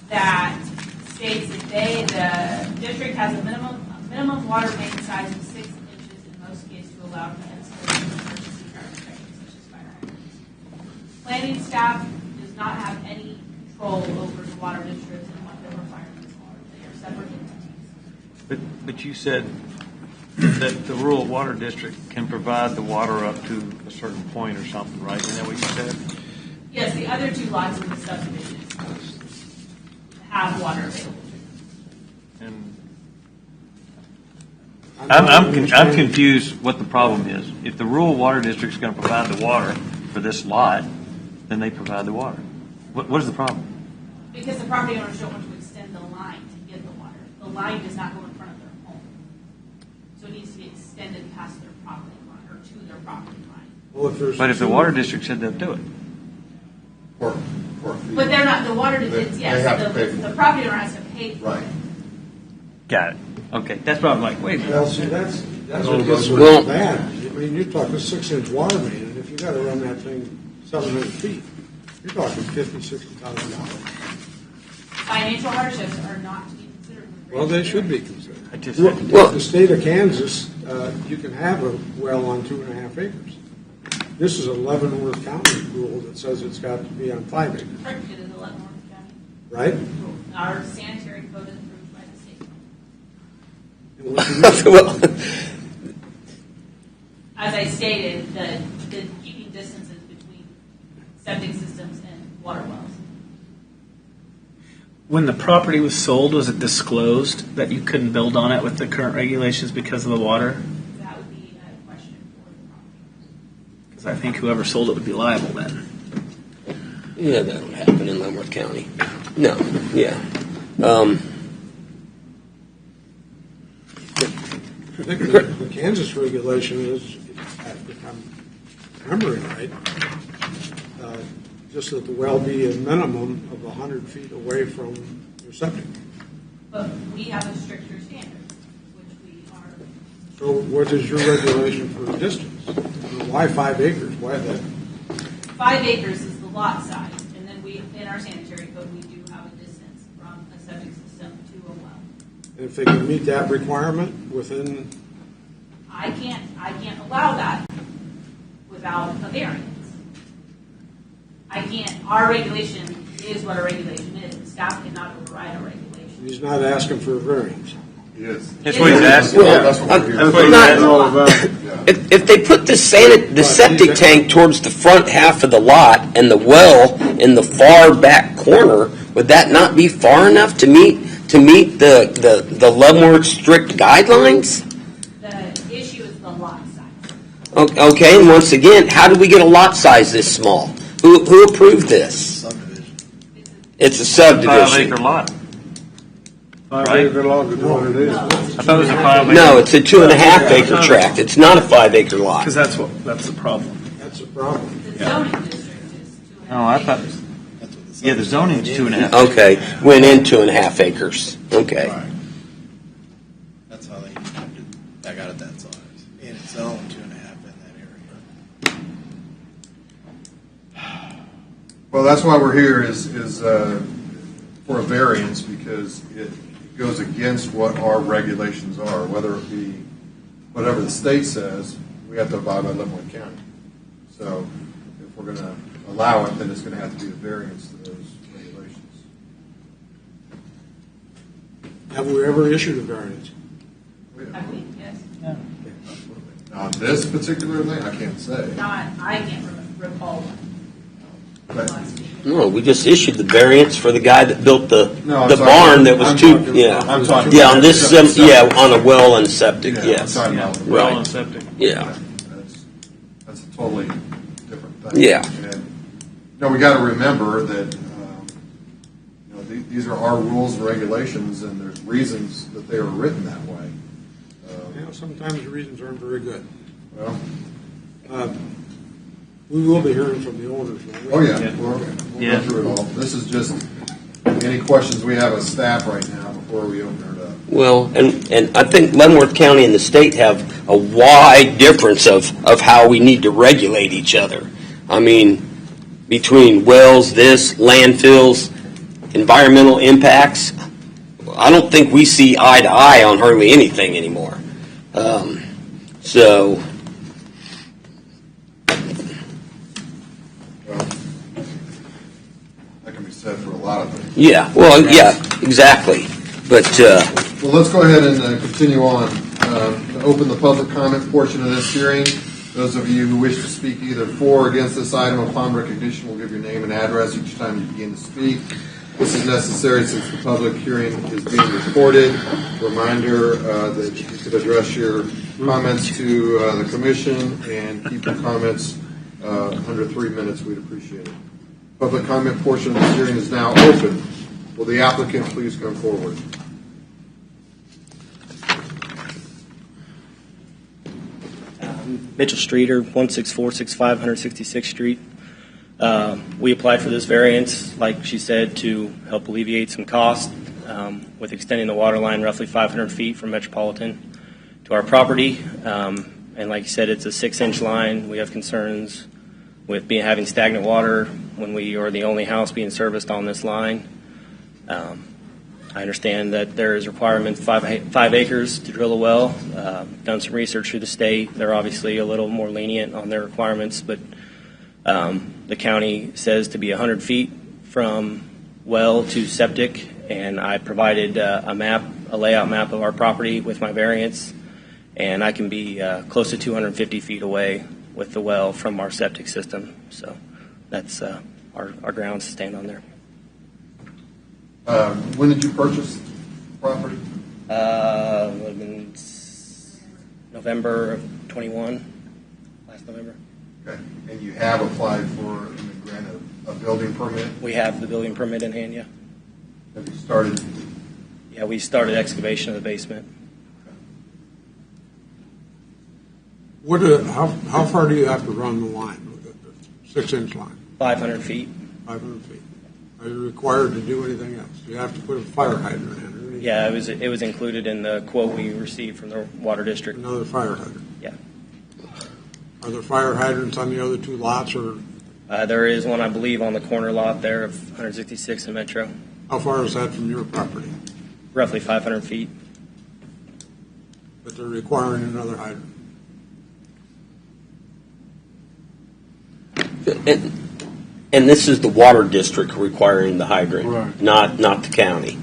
[SPEAKER 5] that states that the district has a minimum water main size of 6 inches in most cases to allow for the installation of emergency fire protection such as fire hydrants. Planning staff does not have any control over the water districts and what their requirements are. They are separate entities.
[SPEAKER 12] But you said that the rural water district can provide the water up to a certain point or something, right? Isn't that what you said?
[SPEAKER 5] Yes, the other 2 lots in the subdivision have water available.
[SPEAKER 12] And I'm confused what the problem is. If the rural water district's going to provide the water for this lot, then they provide the water. What is the problem?
[SPEAKER 5] Because the property owners don't want to extend the line to get the water. The line does not go in front of their home. So it needs to be extended past their property line, or to their property line.
[SPEAKER 7] Well,
[SPEAKER 12] But if the water district said they'll do it.
[SPEAKER 5] But they're not, the water, it's,
[SPEAKER 1] They have to pay
[SPEAKER 5] yes,
[SPEAKER 1] for
[SPEAKER 5] the
[SPEAKER 1] it.
[SPEAKER 5] property owner has to pay for
[SPEAKER 1] Right.
[SPEAKER 5] it.
[SPEAKER 12] Got it. Okay, that's what I'm like, wait a minute.
[SPEAKER 7] Well, see, that's what gets
[SPEAKER 3] Well-
[SPEAKER 7] really bad. I mean, you're talking 6-inch water main, and if you got to run that thing 700 feet, you're talking $50,000-$60,000.
[SPEAKER 5] Financial hardships are not to be considered.
[SPEAKER 7] Well, they should be considered.
[SPEAKER 12] I just
[SPEAKER 7] In the state of Kansas, you can have a well on 2.5 acres. This is a Leavenworth County rule that says it's got to be on 5 acres,
[SPEAKER 5] Correct, it is a Leavenworth County.
[SPEAKER 7] right?
[SPEAKER 5] Our sanitary code is approved by the state.
[SPEAKER 7] And what you
[SPEAKER 3] Well,
[SPEAKER 5] As I stated, the keeping distances between septic systems and water wells.
[SPEAKER 2] When the property was sold, was it disclosed that you couldn't build on it with the current regulations because of the water?
[SPEAKER 5] That would be a question for the property.
[SPEAKER 2] Because I think whoever sold it would be liable then.
[SPEAKER 3] yeah, that would happen in Leavenworth County. No, yeah.
[SPEAKER 7] I think the Kansas regulation is, if I'm remembering right, just that the well be a minimum of 100 feet away from your septic.
[SPEAKER 5] But we have a stricter standard, which we are,
[SPEAKER 7] So what is your regulation for the distance? Why 5 acres? Why that?
[SPEAKER 5] 5 acres is the lot size, and then we, in our sanitary code, we do have a distance from a septic system to a well.
[SPEAKER 7] And if they can meet that requirement within,
[SPEAKER 5] I can't allow that without a variance. Our regulation is what our regulation is. Staff cannot override our regulation.
[SPEAKER 7] he's not asking for a variance.
[SPEAKER 1] Yes.
[SPEAKER 12] That's what he's asking.
[SPEAKER 3] Well,
[SPEAKER 1] That's what we're
[SPEAKER 3] I'm
[SPEAKER 1] here.
[SPEAKER 3] not-
[SPEAKER 4] all about.
[SPEAKER 3] If they put the septic tank towards the front half of the lot and the well in the far back corner, would that not be far enough to meet the Leavenworth strict guidelines?
[SPEAKER 5] The issue is the lot size.
[SPEAKER 3] Okay, and once again, how did we get a lot size this small? Who approved this? It's a subdivision.
[SPEAKER 12] 5-acre lot.
[SPEAKER 4] 5
[SPEAKER 12] Right.
[SPEAKER 4] acre lot is what it is.
[SPEAKER 12] I thought it was a 5-acre.
[SPEAKER 3] No, it's a 2.5 acre tract. It's not a 5 acre lot.
[SPEAKER 2] Because that's the problem.
[SPEAKER 7] That's a problem.
[SPEAKER 5] The zoning district is 2.5
[SPEAKER 12] Oh, I thought,
[SPEAKER 5] acres.
[SPEAKER 12] yeah, the zoning's 2.5.
[SPEAKER 3] Okay, went in 2.5 acres. Okay.
[SPEAKER 15] Right. That's how they got it that size. And it's owned 2.5 in that area.
[SPEAKER 1] Well, that's why we're here is for a variance, because it goes against what our regulations are, whether it be whatever the state says, we have to abide by Leavenworth County. So if we're going to allow it, then it's going to have to be a variance to those regulations.
[SPEAKER 7] Have we ever issued a variance?
[SPEAKER 5] Have we? Yes.
[SPEAKER 1] Now, this particular thing, I can't say.
[SPEAKER 5] I can't recall one.
[SPEAKER 1] But,
[SPEAKER 3] No, we just issued the variance for the guy that built the
[SPEAKER 1] No,
[SPEAKER 3] the
[SPEAKER 1] I'm
[SPEAKER 3] barn
[SPEAKER 1] talking-
[SPEAKER 3] that was
[SPEAKER 1] I'm
[SPEAKER 3] too,
[SPEAKER 1] talking-
[SPEAKER 3] yeah.
[SPEAKER 1] I'm talking
[SPEAKER 3] Yeah,
[SPEAKER 1] about
[SPEAKER 3] on this,
[SPEAKER 1] septic.
[SPEAKER 3] yeah, on a well and septic,
[SPEAKER 1] yeah,
[SPEAKER 3] yes.
[SPEAKER 1] I'm talking about
[SPEAKER 12] Well
[SPEAKER 3] Right.
[SPEAKER 12] and septic.
[SPEAKER 3] Yeah,
[SPEAKER 1] That's a totally different thing.
[SPEAKER 3] Yeah.
[SPEAKER 1] And, we got to remember that these are our rules and regulations, and there's reasons that they are written that way.
[SPEAKER 7] Sometimes the reasons aren't very good.
[SPEAKER 1] Well,
[SPEAKER 7] We will be hearing from the owners. won't we?
[SPEAKER 1] oh yeah,
[SPEAKER 12] Yeah.
[SPEAKER 1] we'll
[SPEAKER 12] Yeah.
[SPEAKER 1] go through it all. This is just any questions we have as staff right now before we open it up.
[SPEAKER 3] well, and I think Leavenworth County and the state have a wide difference of how we need to regulate each other. I mean, between wells, landfills, environmental impacts, I don't think we see eye to eye on hardly anything anymore. So,
[SPEAKER 1] Well, that can be said for a lot of things.
[SPEAKER 3] yeah, well, yeah, exactly. But,
[SPEAKER 1] Well, let's go ahead and continue on. To open the public comment portion of this hearing. Those of you who wish to speak either for or against this item upon recognition will give your name and address each time you begin to speak. This is necessary since the public hearing is being recorded. Reminder that you could address your comments to the commission and keep your comments under 3 minutes. We'd appreciate it. Public comment portion of the hearing is now open. Will the applicant please come forward?
[SPEAKER 15] Mitchell Streeter, 16465 166th Street. We applied for this variance, like she said, to help alleviate some cost with extending the water line roughly 500 feet from Metropolitan to our property. And like you said, it's a 6-inch line. We have concerns with having stagnant water when we are the only house being serviced on this line. I understand that there is requirement 5 acres to drill a well. Done some research through the state. They're obviously a little more lenient on their requirements, but the county says to be 100 feet from well to septic, and I provided a layout map of our property with my variance, and I can be close to 250 feet away with the well from our septic system. So that's our grounds to stand on there.
[SPEAKER 1] When did you purchase the property?
[SPEAKER 15] Would have been November of 21, last November.
[SPEAKER 1] Okay. And you have applied for and granted a building permit?
[SPEAKER 15] We have the building permit in hand, yeah.
[SPEAKER 1] Have you started?
[SPEAKER 15] Yeah, we started excavation of the basement.
[SPEAKER 7] How far do you have to run the line, the 6-inch line?
[SPEAKER 15] 500 feet.
[SPEAKER 7] 500 feet. Are you required to do anything else? Do you have to put a fire hydrant in? Or anything?
[SPEAKER 15] Yeah, it was included in the quote we received from the water district.
[SPEAKER 7] Another fire hydrant?
[SPEAKER 15] Yeah.
[SPEAKER 7] Are there fire hydrants on the other 2 lots, or?
[SPEAKER 15] There is one, I believe, on the corner lot there of 166 and Metro.
[SPEAKER 7] How far is that from your property?
[SPEAKER 15] Roughly 500 feet.
[SPEAKER 7] But they're requiring another hydrant.
[SPEAKER 3] and this is the water district requiring the hydrant,
[SPEAKER 4] Right.
[SPEAKER 3] not the county.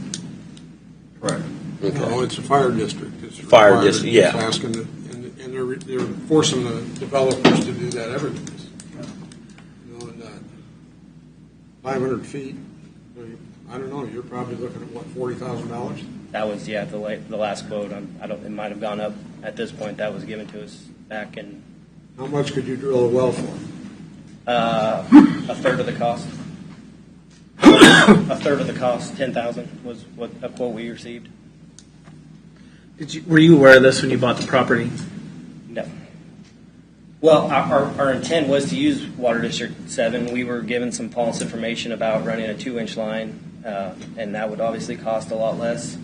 [SPEAKER 1] Correct.
[SPEAKER 3] Okay.
[SPEAKER 7] No, it's a fire district. It's
[SPEAKER 3] Fire
[SPEAKER 7] required.
[SPEAKER 3] district, yeah.
[SPEAKER 7] It's asking, and they're forcing the developers to do that every place. You know, and 500 feet, I don't know, you're probably looking at, what, $40,000?
[SPEAKER 15] That was, the last quote. It might have gone up at this point. That was given to us back in
[SPEAKER 7] How much could you drill a well for?
[SPEAKER 15] a third of the cost. A third of the cost, 10,000 was what a quote we received.
[SPEAKER 2] Were you aware of this when you bought the property?
[SPEAKER 15] No. Well, our intent was to use Water District 7. We were given some false information about running a 2-inch line, and that would obviously cost a lot less.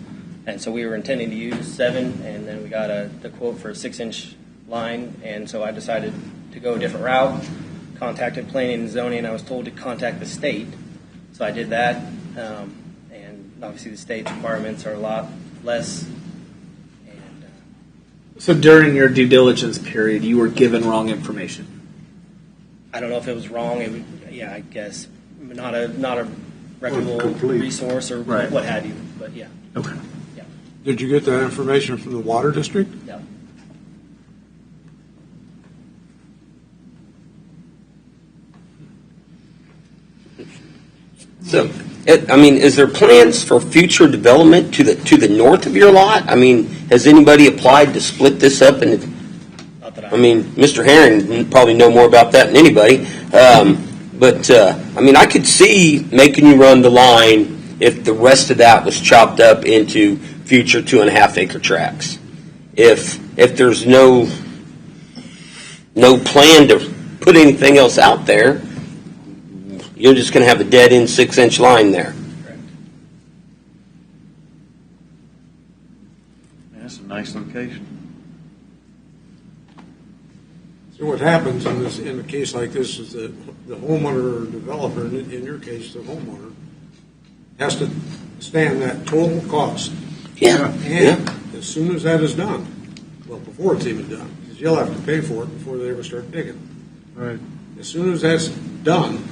[SPEAKER 15] And so we were intending to use 7, and then we got the quote for a 6-inch line, and so I decided to go a different route. contacted planning and zoning. I was told to contact the state, so I did that. And obviously the state's requirements are a lot less. And
[SPEAKER 2] So during your due diligence period, you were given wrong information.
[SPEAKER 15] I don't know if it was wrong. It would, yeah, I guess not a reputable
[SPEAKER 4] complete.
[SPEAKER 15] resource or
[SPEAKER 2] Right.
[SPEAKER 15] what have you. But yeah,
[SPEAKER 2] Okay.
[SPEAKER 7] Did you get that information from the water district?
[SPEAKER 15] no.
[SPEAKER 3] So, is there plans for future development to the north of your lot? I mean, has anybody applied to split this up? And
[SPEAKER 15] Not that
[SPEAKER 3] I mean, Mr. Herring would probably know more about that than anybody. I could see making you run the line if the rest of that was chopped up into future 2.5 acre tracts. If there's no plan to put anything else out there, you're just going to have a dead end 6-inch line there.
[SPEAKER 12] That's a nice location.
[SPEAKER 7] So what happens in a case like this is that the homeowner or developer, in your case, the homeowner, has to stand that total cost.
[SPEAKER 3] Yeah.
[SPEAKER 7] And as soon as that is done, well, before it's even done, because you'll have to pay for it before they ever start digging.
[SPEAKER 4] Right.
[SPEAKER 7] As soon as that's done,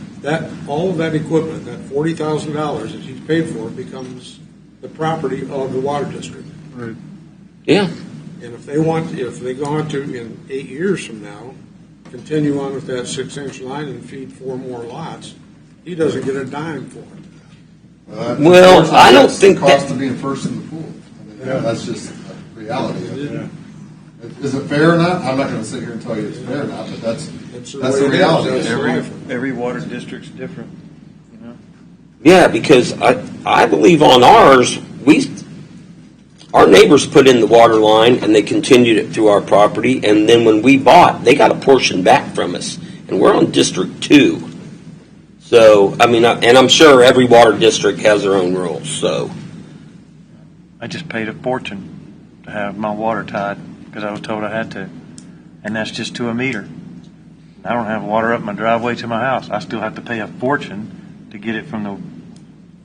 [SPEAKER 7] all of that equipment, that $40,000 that he's paid for, becomes the property of the water district.
[SPEAKER 4] Right.
[SPEAKER 3] Yeah.
[SPEAKER 7] And if they go on to, in 8 years from now, continue on with that 6-inch line and feed 4 more lots, he doesn't get a dime for it.
[SPEAKER 3] Well, I don't
[SPEAKER 1] That's
[SPEAKER 3] think
[SPEAKER 1] the cost
[SPEAKER 3] that-
[SPEAKER 1] of being first in the pool. That's just the reality of it. Is it fair or not? I'm not going to sit here and tell you it's fair or not, but that's
[SPEAKER 7] the
[SPEAKER 1] the
[SPEAKER 7] way it
[SPEAKER 1] reality.
[SPEAKER 7] is. That's life.
[SPEAKER 12] Every water district's different, you know?
[SPEAKER 3] Yeah, because I believe on ours, our neighbors put in the water line and they continued it through our property, and then when we bought, they got a portion back from us, and we're on District 2. So, and I'm sure every water district has their own rules, so.
[SPEAKER 12] I just paid a fortune to have my water tied because I was told I had to. And that's just to a meter. I don't have water up my driveway to my house. I still have to pay a fortune to get it from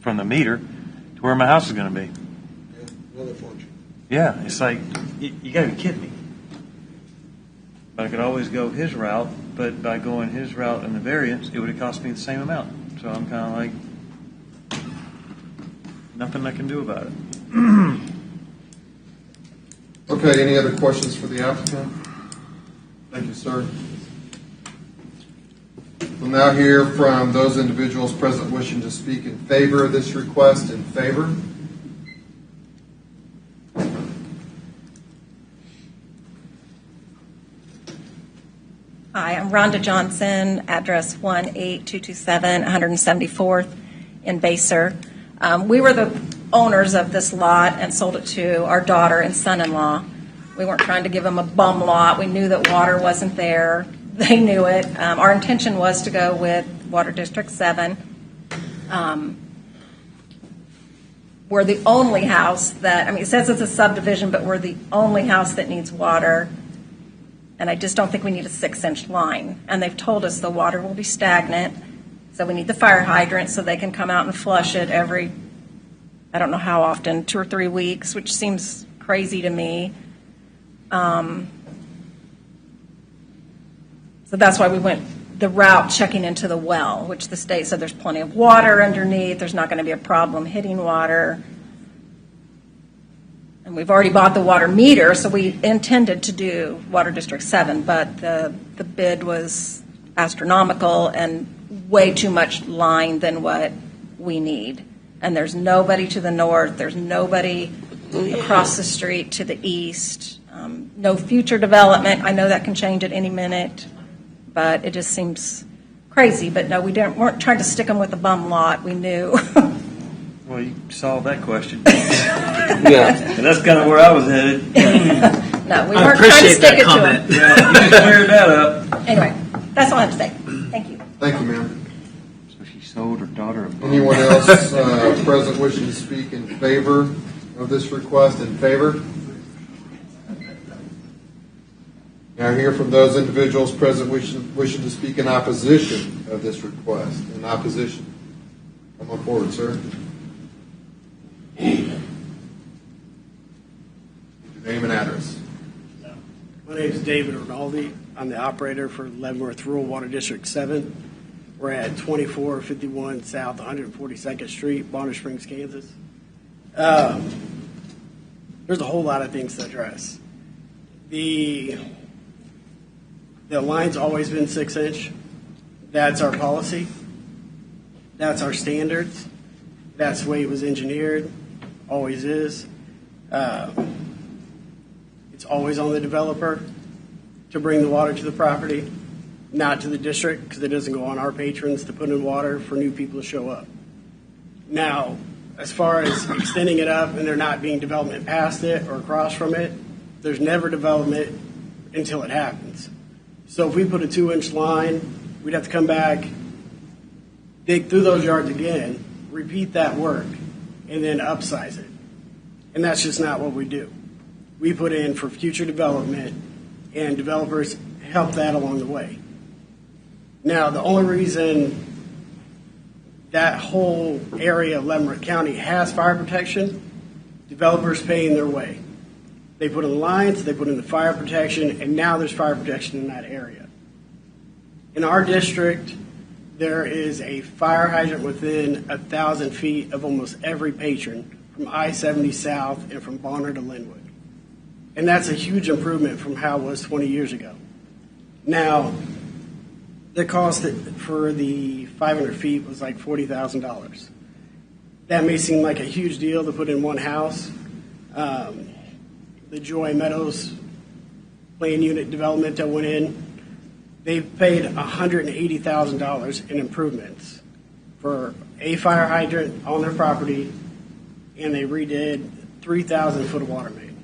[SPEAKER 12] the meter to where my house is going to be.
[SPEAKER 7] Yeah, another fortune.
[SPEAKER 12] Yeah, it's like, you got to be kidding me. I could always go his route, but by going his route and the variance, it would have cost me the same amount. So I'm kind of like, nothing I can do about it.
[SPEAKER 1] Okay, any other questions for the applicant? Thank you, sir. We'll now hear from those individuals present wishing to speak in favor of this request. In favor?
[SPEAKER 16] Hi, I'm Rhonda Johnson, address 18227 174th in Baser. We were the owners of this lot and sold it to our daughter and son-in-law. We weren't trying to give them a bum lot. We knew that water wasn't there. They knew it. Our intention was to go with Water District 7. We're the only house that, it says it's a subdivision, but we're the only house that needs water. And I just don't think we need a 6-inch line. And they've told us the water will be stagnant, so we need the fire hydrant so they can come out and flush it every, I don't know how often, 2 or 3 weeks, which seems crazy to me. So that's why we went the route checking into the well, which the state said there's plenty of water underneath. There's not going to be a problem hitting water. And we've already bought the water meter, so we intended to do Water District 7, but the bid was astronomical and way too much line than what we need. And there's nobody to the north, there's nobody across the street to the east, no future development. I know that can change at any minute, but it just seems crazy. But no, weren't trying to stick them with a bum lot. We knew.
[SPEAKER 12] Well, you solved that question.
[SPEAKER 3] Yeah.
[SPEAKER 12] And that's kind of where I was headed.
[SPEAKER 16] No, we weren't trying to stick it to them.
[SPEAKER 12] Yeah, you just cleared that up.
[SPEAKER 16] Anyway, that's all I have to say. Thank you.
[SPEAKER 1] Thank you, ma'am.
[SPEAKER 12] So she sold her daughter a bum.
[SPEAKER 1] Anyone else present wishing to speak in favor of this request? In favor? Now hear from those individuals present wishing to speak in opposition of this request. In opposition. Come on forward, sir. Your name and address.
[SPEAKER 9] My name is David Rinaldi. I'm the operator for Leavenworth Rural Water District 7. We're at 2451 South 142nd Street, Bonner Springs, Kansas. There's a whole lot of things to address. The line's always been 6-inch. That's our policy. That's our standards. That's the way it was engineered. Always is. It's always on the developer to bring the water to the property, not to the district, because it doesn't go on our patrons to put in water for new people to show up. Now, as far as extending it up and there not being development past it or across from it, there's never development until it happens. So if we put a 2-inch line, we'd have to come back, dig through those yards again, repeat that work, and then upsize it. And that's just not what we do. We put in for future development, and developers help that along the way. Now, the only reason that whole area of Leavenworth County has fire protection, developers pay in their way. They put in the lines, they put in the fire protection, and now there's fire protection in that area. In our district, there is a fire hydrant within 1,000 feet of almost every patron from I-70 South and from Bonner to Linwood. And that's a huge improvement from how it was 20 years ago. Now, the cost for the 500 feet was like $40,000. That may seem like a huge deal to put in one house. The Joy Meadows plan unit development that went in, they've paid $180,000 in improvements for a fire hydrant on their property, and they redid 3,000 foot of water main.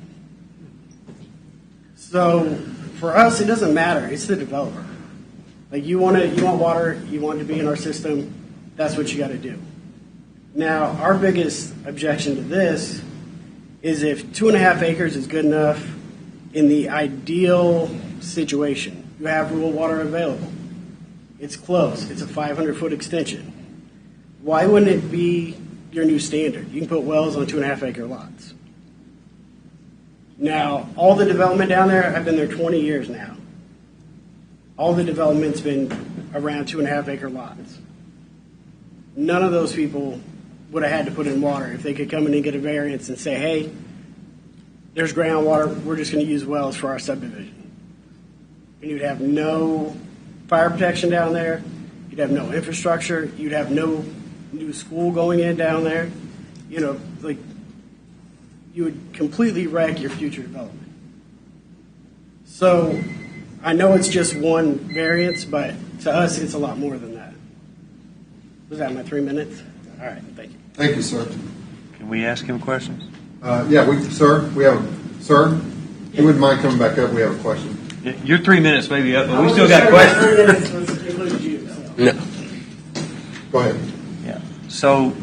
[SPEAKER 9] So for us, it doesn't matter. It's the developer. Like you want water, you want it to be in our system. That's what you got to do. Now, our biggest objection to this is if 2.5 acres is good enough in the ideal situation. You have rural water available. It's close. It's a 500-foot extension. Why wouldn't it be your new standard? You can put wells on 2.5 acre lots. Now, all the development down there, I've been there 20 years now. All the development's been around 2.5 acre lots. None of those people would have had to put in water if they could come in and get a variance and say, hey, there's groundwater, we're just going to use wells for our subdivision. And you'd have no fire protection down there, you'd have no infrastructure, you'd have no new school going in down there. You know, like, you would completely wreck your future development. So I know it's just one variance, but to us, it's a lot more than that. Was that my 3 minutes? All right, thank you.
[SPEAKER 1] Thank you, sir.
[SPEAKER 12] Can we ask him questions?
[SPEAKER 1] Sir, you wouldn't mind coming back up? We have a question.
[SPEAKER 12] Your 3 minutes may be up, but we still got questions.
[SPEAKER 1] No. Go ahead.
[SPEAKER 12] Yeah. So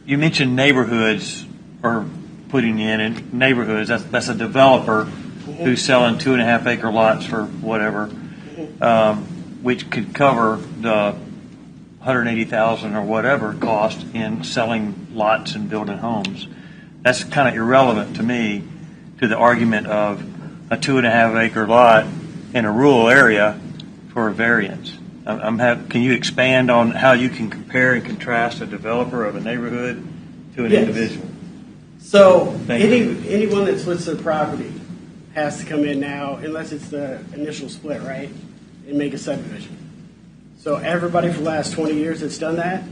[SPEAKER 12] you mentioned neighborhoods or putting in neighborhoods. That's a developer who's selling 2.5 acre lots for whatever, which could cover the $180,000 or whatever cost in selling lots and building homes. That's kind of irrelevant to me to the argument of a 2.5 acre lot in a rural area for a variance. Can you expand on how you can compare and contrast a developer of a neighborhood to an individual?
[SPEAKER 9] So anyone that splits their property has to come in now, unless it's the initial split, right, and make a subdivision. So everybody for the last 20 years that's done that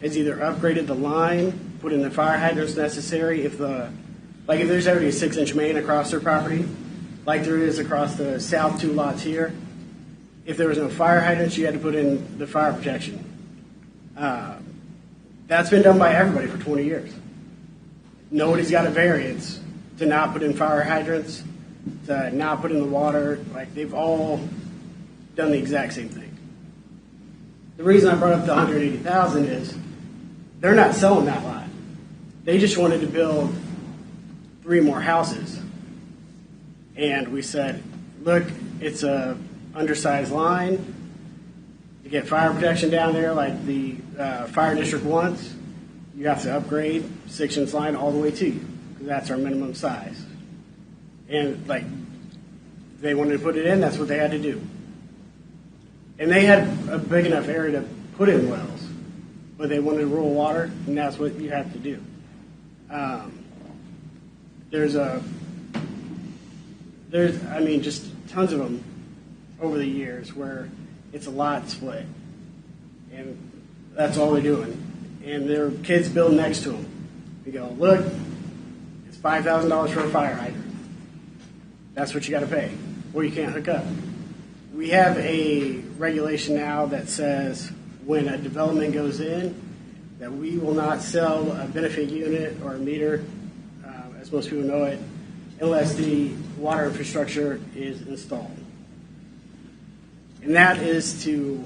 [SPEAKER 9] has either upgraded the line, put in the fire hydrants necessary. If there's already a 6-inch main across their property, like there is across the south 2 lots here, if there was no fire hydrants, you had to put in the fire protection. That's been done by everybody for 20 years. Nobody's got a variance to not put in fire hydrants, to not put in the water. Like, they've all done the exact same thing. The reason I brought up the $180,000 is they're not selling that lot. They just wanted to build 3 more houses. And we said, look, it's a undersized line. To get fire protection down there, like the fire district wants, you have to upgrade 6-inch line all the way to you, because that's our minimum size. And like, they wanted to put it in, that's what they had to do. And they had a big enough area to put in wells, but they wanted rural water, and that's what you have to do. There's just tons of them over the years where it's a lot split, and that's all they're doing. And their kids build next to them. They go, look, it's $5,000 for a fire hydrant. That's what you got to pay, or you can't hook up. We have a regulation now that says when a development goes in, that we will not sell a benefit unit or a meter, as most people know it, unless the water infrastructure is installed. And that is to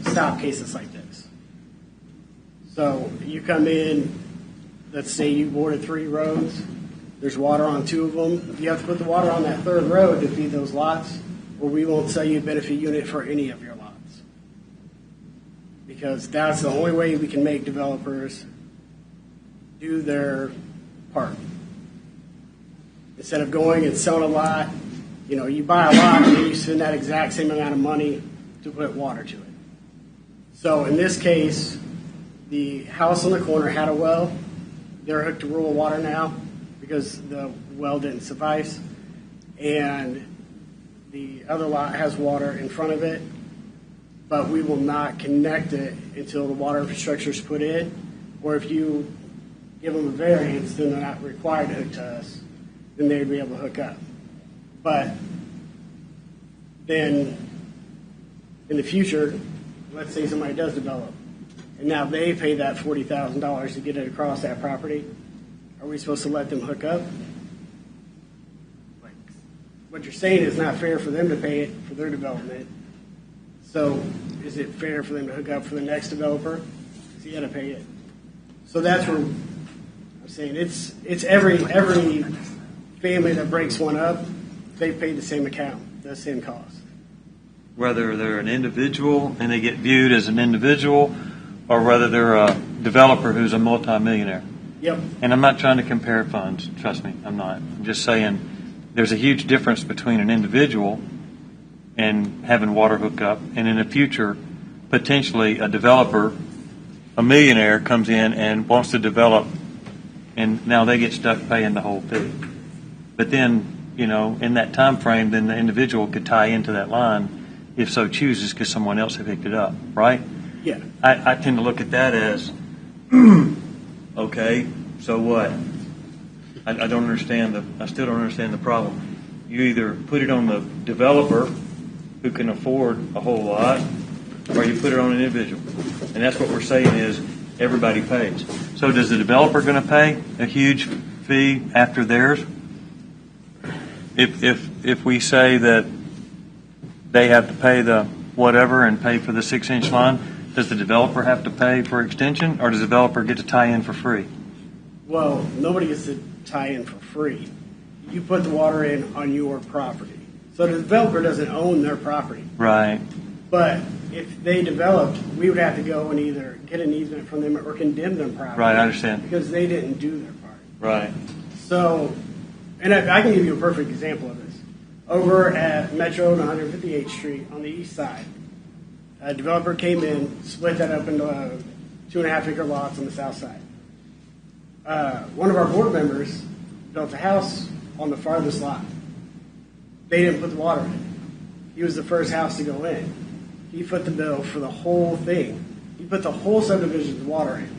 [SPEAKER 9] stop cases like this. So you come in, let's say you boarded 3 roads, there's water on 2 of them. You have to put the water on that 3rd road to feed those lots, or we won't sell you a benefit unit for any of your lots. Because that's the only way we can make developers do their part. Instead of going and selling a lot, you buy a lot and then you spend that exact same amount of money to put water to it. So in this case, the house on the corner had a well. They're hooked to rural water now because the well didn't suffice. And the other lot has water in front of it, but we will not connect it until the water infrastructure is put in. Or if you give them a variance, then they're not required to hook to us, then they'd be able to hook up. But then in the future, let's say somebody does develop, and now they pay that $40,000 to get it across that property. Are we supposed to let them hook up? Like, what you're saying is not fair for them to pay it for their development. So is it fair for them to hook up for the next developer? Because he got to pay it. So that's where I'm saying it's every family that breaks one up, they pay the same account, the same cost.
[SPEAKER 12] Whether they're an individual and they get viewed as an individual, or whether they're a developer who's a multimillionaire.
[SPEAKER 9] Yep.
[SPEAKER 12] And I'm not trying to compare funds. Trust me, I'm not. I'm just saying there's a huge difference between an individual and having water hooked up, and in the future, potentially a developer, a millionaire comes in and wants to develop, and now they get stuck paying the whole fee. But then, in that time frame, then the individual could tie into that line if so chooses because someone else had picked it up, right?
[SPEAKER 9] Yeah.
[SPEAKER 12] I tend to look at that as, okay, so what? I don't understand I still don't understand the problem. You either put it on the developer who can afford a whole lot, or you put it on an individual. And that's what we're saying is everybody pays. So does the developer going to pay a huge fee after theirs? If we say that they have to pay the whatever and pay for the 6-inch line, does the developer have to pay for extension, or does the developer get to tie in for free?
[SPEAKER 9] Well, nobody gets to tie in for free. You put the water in on your property. So the developer doesn't own their property.
[SPEAKER 12] Right.
[SPEAKER 9] But if they developed, we would have to go and either get an easement from them or condemn them property.
[SPEAKER 12] Right, I understand.
[SPEAKER 9] Because they didn't do their part.
[SPEAKER 12] Right.
[SPEAKER 9] So, and I can give you a perfect example of this. Over at Metro and 158th Street on the east side, a developer came in, split that up into 2.5-acre lots on the south side. One of our board members built a house on the farthest lot. They didn't put the water in. He was the first house to go in. He put the bill for the whole thing. He put the whole subdivision's water in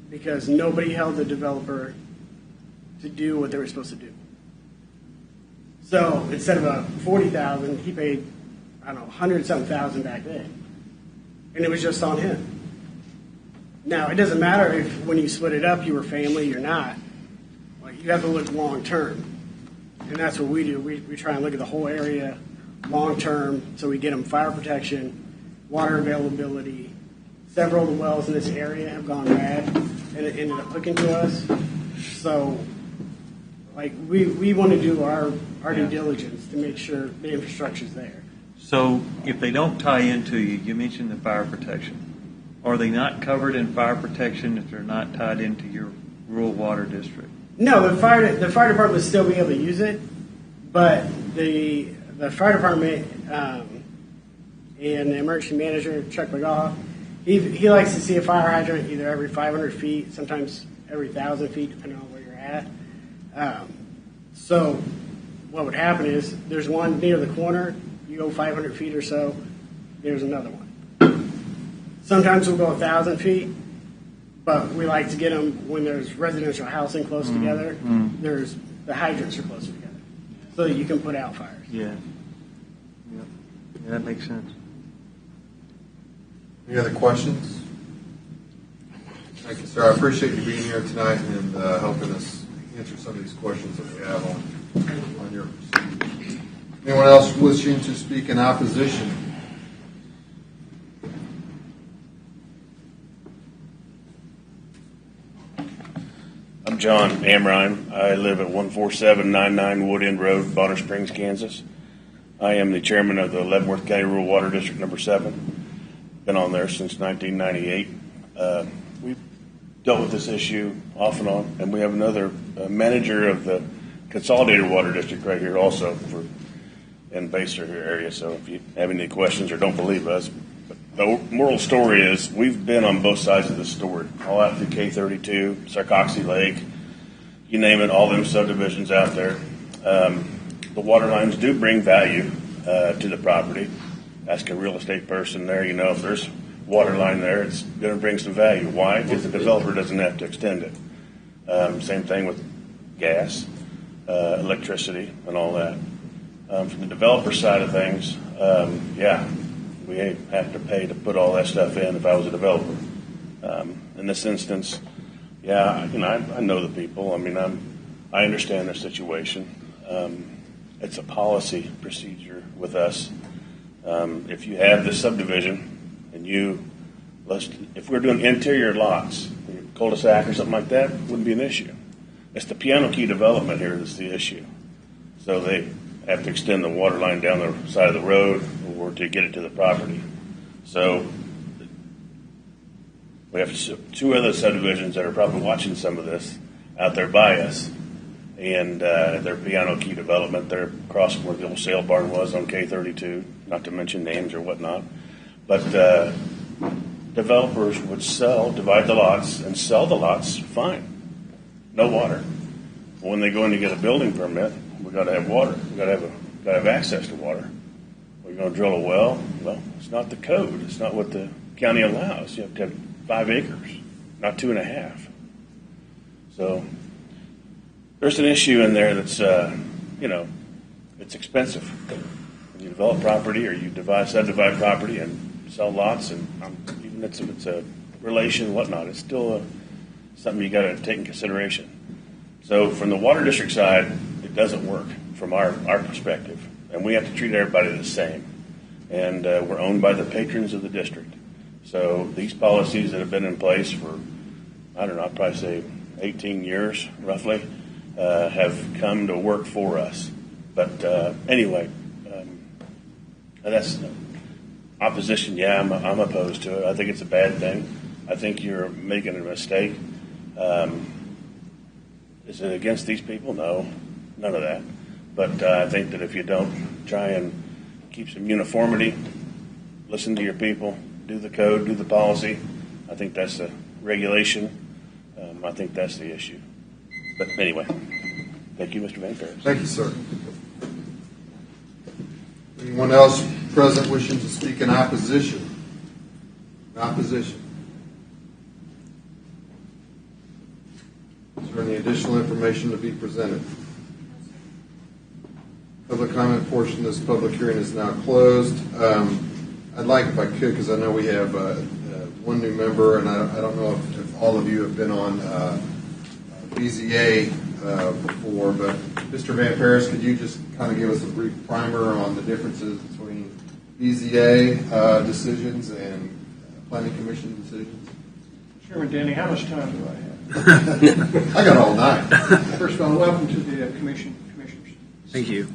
[SPEAKER 9] because nobody held the developer to do what they were supposed to do. So instead of a $40,000, he paid, I don't know, $100-something thousand back then. And it was just on him. Now, it doesn't matter if when you split it up you were family or not. Like, you have to look long term. And that's what we do. We try and look at the whole area long term so we get them fire protection, water availability. Several of the wells in this area have gone bad and it ended up hooking to us. So like, we want to do our due diligence to make sure the infrastructure's there.
[SPEAKER 12] So if they don't tie into you, you mentioned the fire protection. Are they not covered in fire protection if they're not tied into your rural water district?
[SPEAKER 9] No, the fire department would still be able to use it, but the fire department and the emergency manager, Chuck McGaw, he likes to see a fire hydrant either every 500 feet, sometimes every 1,000 feet, depending on where you're at. So what would happen is there's one near the corner. You go 500 feet or so, there's another one. Sometimes we'll go 1,000 feet, but we like to get them when there's residential housing close together. There's the hydrants are closer together, so that you can put out fires.
[SPEAKER 12] Yeah. Yeah, that makes sense.
[SPEAKER 1] Any other questions? Thank you, sir. I appreciate you being here tonight and helping us answer some of these questions that we have on your procedures. Anyone else wishing to speak in opposition?
[SPEAKER 17] I'm John Amrine. I live at 14799 Wood End Road, Bonner Springs, Kansas. I am the chairman of the Leavenworth County Rural Water District number 7. Been on there since 1998. We've dealt with this issue off and on, and we have another manager of the Consolidated Water District right here also in Baser area. So if you have any questions or don't believe us, but the moral story is we've been on both sides of the story, all out through K32, Sarcoxy Lake, you name it, all them subdivisions out there. The water lines do bring value to the property. Ask a real estate person there, you know, if there's water line there, it's going to bring some value. Why? Because the developer doesn't have to extend it. Same thing with gas, electricity, and all that. From the developer side of things, we have to pay to put all that stuff in if I was a developer. In this instance, I know the people. I mean, I understand their situation. It's a policy procedure with us. If you have this subdivision and if we're doing interior lots, cul-de-sac or something like that, wouldn't be an issue. It's the piano key development here that's the issue. So they have to extend the water line down the side of the road or to get it to the property. So we have two other subdivisions that are probably watching some of this out there by us. And their piano key development, they're across where the old sale barn was on K32, not to mention names or whatnot. But developers would divide the lots and sell the lots, fine. No water. When they go in to get a building permit, we got to have water. We got to have access to water. We're going to drill a well. Well, it's not the code. It's not what the county allows. You have to have 5 acres, not 2.5. So there's an issue in there that's, it's expensive. When you develop property or you subdivide property and sell lots, and even if it's a relation and whatnot, it's still something you got to take in consideration. So from the water district side, it doesn't work from our perspective, and we have to treat everybody the same. And we're owned by the patrons of the district. So these policies that have been in place for, I'd probably say 18 years roughly, have come to work for us. But anyway, that's opposition. Yeah, I'm opposed to it. I think it's a bad thing. I think you're making a mistake. Is it against these people? No, none of that. But I think that if you don't try and keep some uniformity, listen to your people, do the code, do the policy, I think that's the regulation. I think that's the issue. But anyway, thank you, Mr. Van Paris.
[SPEAKER 1] Thank you, sir. Anyone else present wishing to speak in opposition? Opposition. Is there any additional information to be presented? Public comment portion of this public hearing is now closed. I'd like, if I could, because I know we have one new member, and I don't know if all of you have been on BZA before, but Mr. Van Paris, could you just kind of give us a brief primer on the differences between BZA decisions and Planning Commission decisions?
[SPEAKER 9] Chairman Danny, how much time do I have?
[SPEAKER 1] I got all night.
[SPEAKER 9] First of all, welcome to the commissioners.
[SPEAKER 2] Thank you.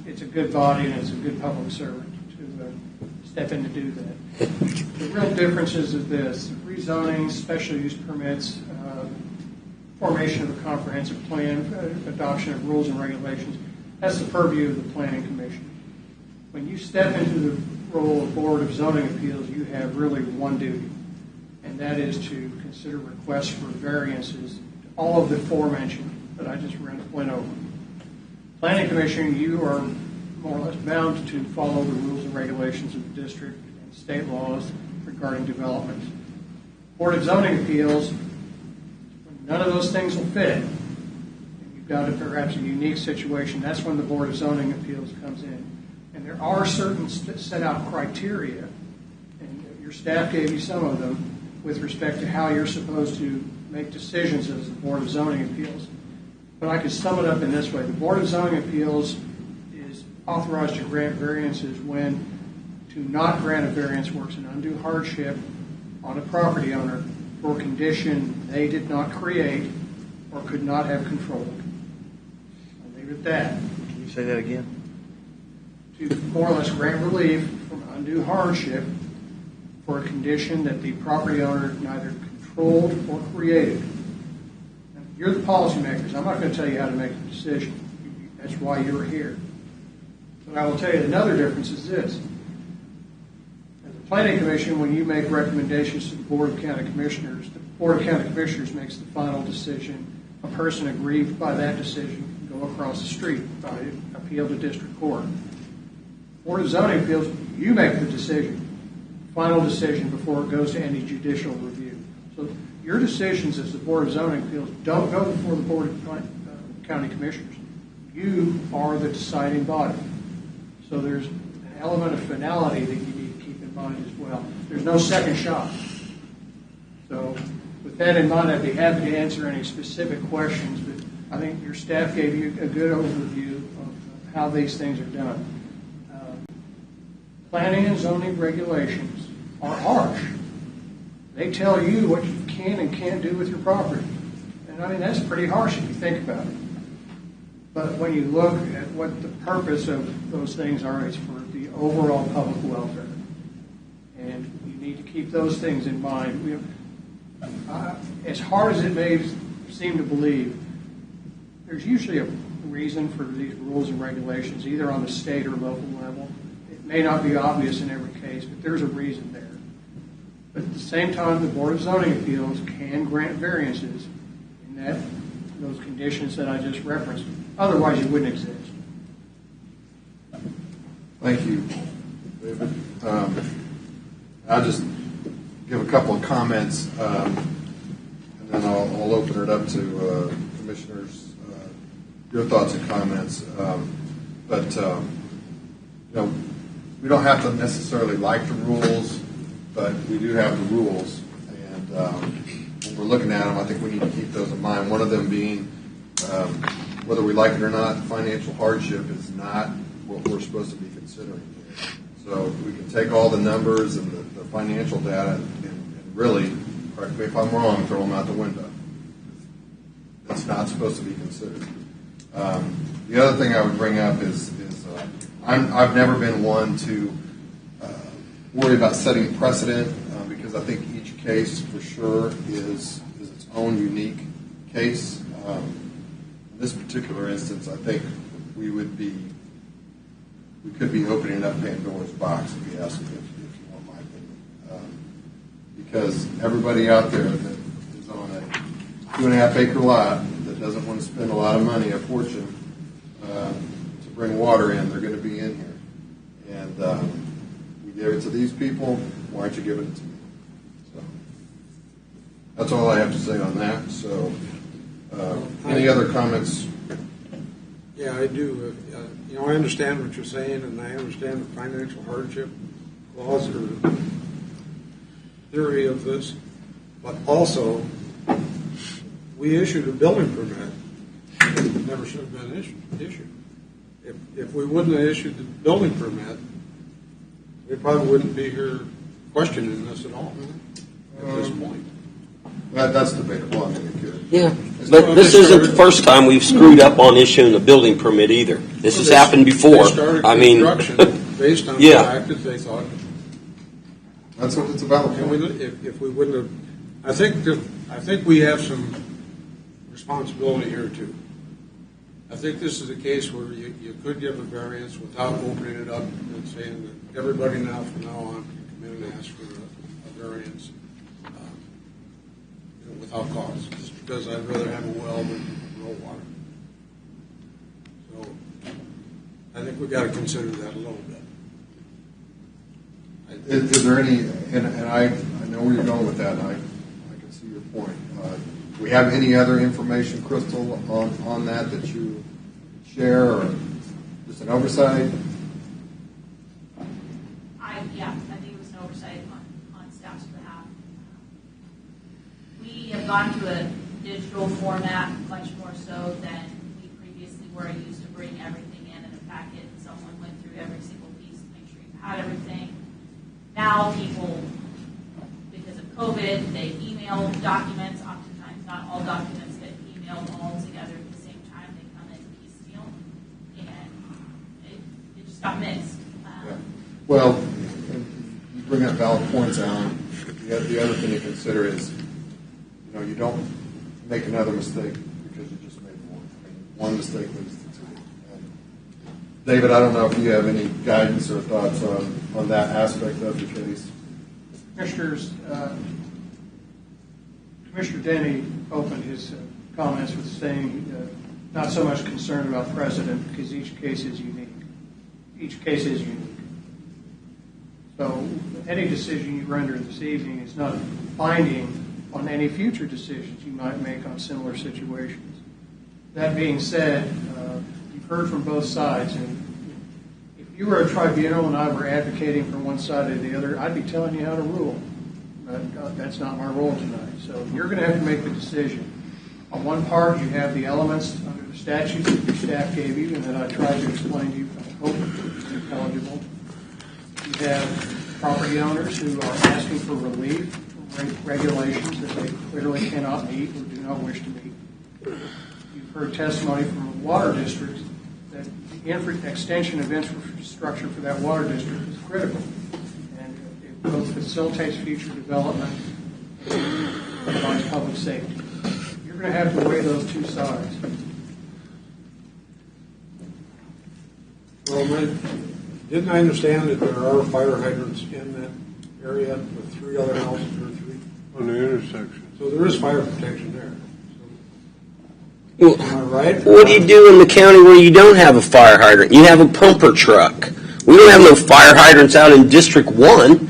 [SPEAKER 9] It's a good body and it's a good public servant to step in to do that. The real differences is this: rezoning, special use permits, formation of a comprehensive plan, adoption of rules and regulations. That's the purview of the Planning Commission. When you step into the role of Board of Zoning Appeals, you have really one duty, and that is to consider requests for variances, all of the aforementioned that I just went over. Planning Commission, you are more or less bound to follow the rules and regulations of the district and state laws regarding development. Board of Zoning Appeals, none of those things will fit. You've got perhaps a unique situation. That's when the Board of Zoning Appeals comes in. And there are certain set out criteria, and your staff gave you some of them, with respect to how you're supposed to make decisions as the Board of Zoning Appeals. But I could sum it up in this way. The Board of Zoning Appeals is authorized to grant variances when to not grant a variance works an undue hardship on a property owner for a condition they did not create or could not have controlled. I'll leave it at that.
[SPEAKER 12] Can you say that again?
[SPEAKER 9] To more or less grant relief from undue hardship for a condition that the property owner neither controlled or created. Now, you're the policymakers. I'm not going to tell you how to make the decision. That's why you're here. But I will tell you another difference is this. As a Planning Commission, when you make recommendations to the Board of County Commissioners, the Board of County Commissioners makes the final decision. A person aggrieved by that decision can go across the street by appeal to district court. Board of Zoning Appeals, you make the decision, final decision before it goes to any judicial review. So your decisions as the Board of Zoning Appeals don't go before the Board of County Commissioners. You are the deciding body. So there's an element of finality that you need to keep in mind as well. There's no second shot. So with that in mind, I'd be happy to answer any specific questions, but I think your staff gave you a good overview of how these things are done. Planning and zoning regulations are harsh. They tell you what you can and can't do with your property. And I mean, that's pretty harsh if you think about it. But when you look at what the purpose of those things are, it's for the overall public welfare. And you need to keep those things in mind. As hard as it may seem to believe, there's usually a reason for these rules and regulations, either on the state or local level. It may not be obvious in every case, but there's a reason there. But at the same time, the Board of Zoning Appeals can grant variances in those conditions that I just referenced. Otherwise, you wouldn't exist.
[SPEAKER 1] Thank you, David. I'll just give a couple of comments, and then I'll open it up to commissioners, your thoughts and comments. We don't have to necessarily like the rules, but we do have the rules, and when we're looking at them, I think we need to keep those in mind. One of them being, whether we like it or not, financial hardship is not what we're supposed to be considering here. So we can take all the numbers and the financial data and really, correct me if I'm wrong, throw them out the window. That's not supposed to be considered. The other thing I would bring up is I've never been one to worry about setting precedent because I think each case for sure is its own unique case. In this particular instance, I think we could be opening up Pandora's box if you ask me, if you want my opinion. Because everybody out there that is on a 2.5 acre lot that doesn't want to spend a lot of money, a fortune, to bring water in, they're going to be in here. And we give it to these people, why aren't you giving it to me? So that's all I have to say on that. So any other comments?
[SPEAKER 7] Yeah, I do. I understand what you're saying, and I understand the financial hardship clause or theory of this. But also, we issued a building permit that never should have been issued. If we wouldn't have issued the building permit, we probably wouldn't be here questioning this at all at this point.
[SPEAKER 1] That's debatable. I mean, it could.
[SPEAKER 3] Yeah, but this isn't the first time we've screwed up on issuing a building permit either. This has happened before.
[SPEAKER 7] They started
[SPEAKER 3] I mean,
[SPEAKER 7] construction based on the
[SPEAKER 3] yeah.
[SPEAKER 7] fact that they thought.
[SPEAKER 1] That's what it's about.
[SPEAKER 7] And if we wouldn't have, I think we have some responsibility here too. I think this is a case where you could give a variance without opening it up and saying that everybody now from now on can come in and ask for a variance without cause, just because I'd rather have a well than no water. So I think we've got to consider that a little bit.
[SPEAKER 1] Is there any, and I know where you're going with that, and I can see your point. Do we have any other information, Crystal, on that you share, or just an oversight?
[SPEAKER 5] I think it was an oversight on staff's behalf. We have gone to a digital format much more so than we previously were. I used to bring everything in a packet, and someone went through every single piece to make sure you had everything. Now people, because of COVID, they email documents. Oftentimes, not all documents get emailed all together at the same time. They come in piecemeal, and it just got missed.
[SPEAKER 1] Yeah. Well, you bring up valid points, Alan. The other thing to consider is, you don't make another mistake because you just made one. I mean, one mistake leads to two. And David, I don't know if you have any guidance or thoughts on that aspect of the case.
[SPEAKER 9] Commissioners, Commissioner Denny opened his comments with saying not so much concerned about precedent because each case is unique. Each case is unique. So any decision you render this evening is not binding on any future decisions you might make on similar situations. That being said, you've heard from both sides, and if you were a tribunal and I were advocating for one side or the other, I'd be telling you how to rule. But that's not my role tonight. So you're going to have to make the decision. On one part, you have the elements under the statutes that your staff gave you and that I tried to explain to you, I hope it's intelligible. You have property owners who are asking for relief from regulations that they clearly cannot meet or do not wish to meet. You've heard testimony from a water district that the extension of infrastructure for that water district is critical. And it both facilitates future development and provides public safety. You're going to have to weigh those two sides.
[SPEAKER 7] Well, didn't I understand that there are fire hydrants in that area with 3 other houses or 3?
[SPEAKER 4] On the intersection.
[SPEAKER 7] So there is fire protection there.
[SPEAKER 3] Well,
[SPEAKER 7] am I right?
[SPEAKER 3] What do you do in the county where you don't have a fire hydrant? You have a pumper truck. We don't have no fire hydrants out in District 1.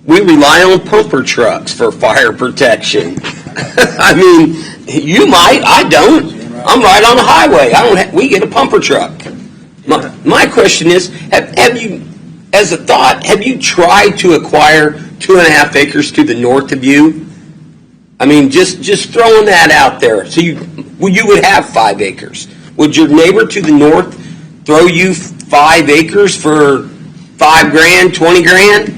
[SPEAKER 3] We rely on pumper trucks for fire protection. I mean, you might. I don't. I'm right on the highway. We get a pumper truck. My question is, have you, as a thought, have you tried to acquire 2.5 acres to the north of you? I mean, just throwing that out there. So you would have 5 acres. Would your neighbor to the north throw you 5 acres for $5,000, $20,000?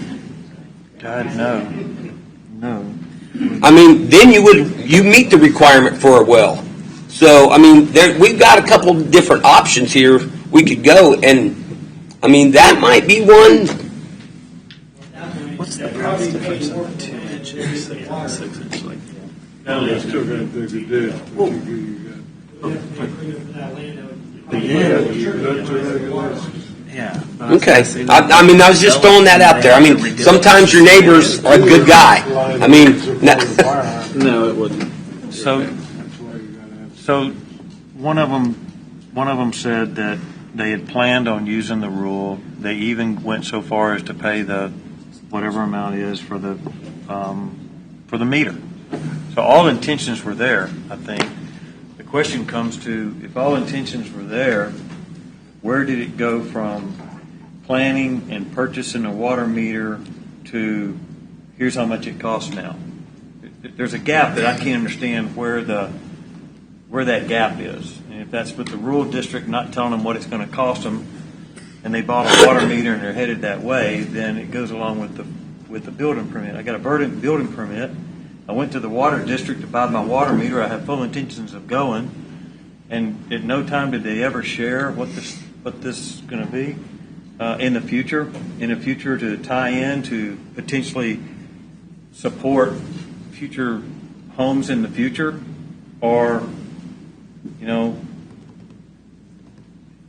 [SPEAKER 12] God, no.
[SPEAKER 3] I mean, then you meet the requirement for a well. So I mean, we've got a couple different options here. We could go, and I mean that might be one.
[SPEAKER 12] What's the cost difference of 2 inches and 6 inches? Like
[SPEAKER 4] No, you still got to dig a ditch.
[SPEAKER 12] yeah.
[SPEAKER 3] Okay. I mean, I was just throwing that out there. I mean, sometimes your neighbor's a good guy. I mean,
[SPEAKER 15] No, it wouldn't.
[SPEAKER 12] So one of them said that they had planned on using the rule. They even went so far as to pay the whatever amount is for the meter. So all intentions were there, I think. The question comes to, if all intentions were there, where did it go from planning and purchasing a water meter to here's how much it costs now? There's a gap that I can't understand where that gap is. And if that's with the rural district not telling them what it's going to cost them, and they bought a water meter and they're headed that way, then it goes along with the building permit. I got a building permit, I went to the water district to buy my water meter. I had full intentions of going, and at no time did they ever share what this is going to be in the future. In the future, to tie in to potentially support future homes in the future, or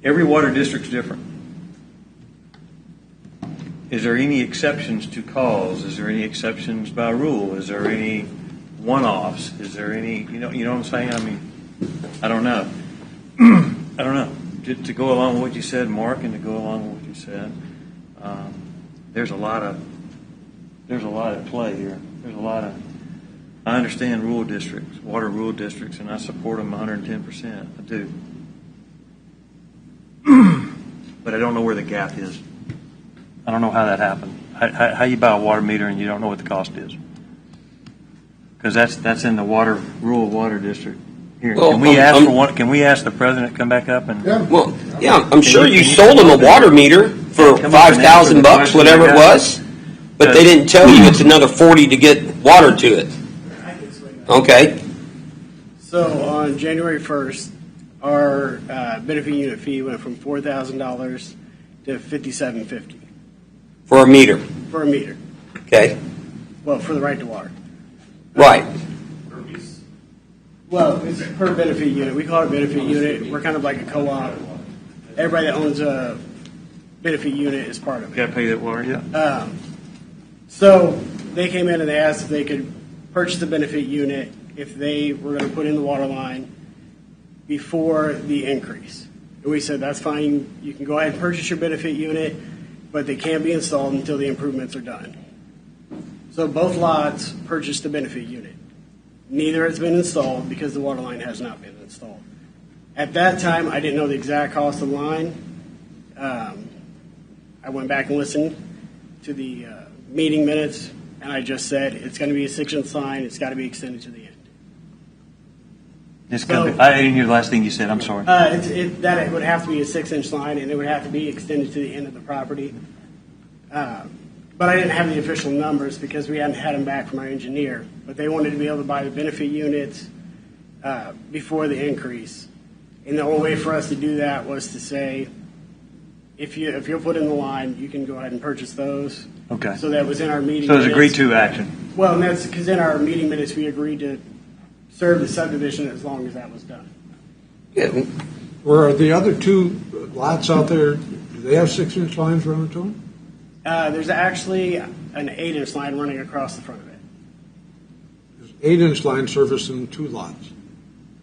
[SPEAKER 12] every water district's different. Is there any exceptions to calls? Is there any exceptions by rule? Is there any one-offs? Is there any, you know what I'm saying? I mean, I don't know. I don't know. To go along with what you said, Mark, and to go along with what you said, there's a lot at play here. There's a lot of. I understand rural districts, water rural districts, and I support them 110%. I do. But I don't know where the gap is. I don't know how that happened. How you buy a water meter and you don't know what the cost is? Because that's in the rural water district. Here,
[SPEAKER 3] Well,
[SPEAKER 12] can we ask for one? Can we ask the president to come back up and?
[SPEAKER 3] Well, yeah, I'm sure you sold them a water meter for $5,000, whatever it was, but they didn't tell you it's another $40 to get water to it. Okay.
[SPEAKER 9] So on January 1st, our benefit unit fee went from $4,000 to $5,750
[SPEAKER 3] For a meter.
[SPEAKER 9] for a meter.
[SPEAKER 3] Okay.
[SPEAKER 9] Well, for the right to water.
[SPEAKER 3] Right.
[SPEAKER 9] Well, it's per benefit unit. We call it benefit unit. We're kind of like a co-op. Everybody that owns a benefit unit is part of it.
[SPEAKER 12] Got to pay that water, yeah.
[SPEAKER 9] So they came in and they asked if they could purchase the benefit unit if they were going to put in the water line before the increase. And we said, that's fine. You can go ahead and purchase your benefit unit, but they can't be installed until the improvements are done. So both lots purchased the benefit unit. Neither has been installed because the water line has not been installed. At that time, I didn't know the exact cost of the line. I went back and listened to the meeting minutes, and I just said, it's going to be a 6-inch line. It's got to be extended to the end.
[SPEAKER 12] I didn't hear the last thing you said. I'm sorry.
[SPEAKER 9] That it would have to be a 6-inch line, and it would have to be extended to the end of the property. But I didn't have the official numbers because we hadn't had them back from our engineer. But they wanted to be able to buy the benefit units before the increase. And the only way for us to do that was to say, if you'll put in the line, you can go ahead and purchase those.
[SPEAKER 12] Okay.
[SPEAKER 9] So that was in our meeting
[SPEAKER 12] So it was
[SPEAKER 9] minutes.
[SPEAKER 12] agreed to action.
[SPEAKER 9] Well, and that's because in our meeting minutes, we agreed to serve the subdivision as long as that was done.
[SPEAKER 3] Yeah.
[SPEAKER 7] Were the other two lots out there, do they have 6-inch lines running to them?
[SPEAKER 9] There's actually an 8-inch line running across the front of it.
[SPEAKER 7] There's 8-inch line servicing 2 lots.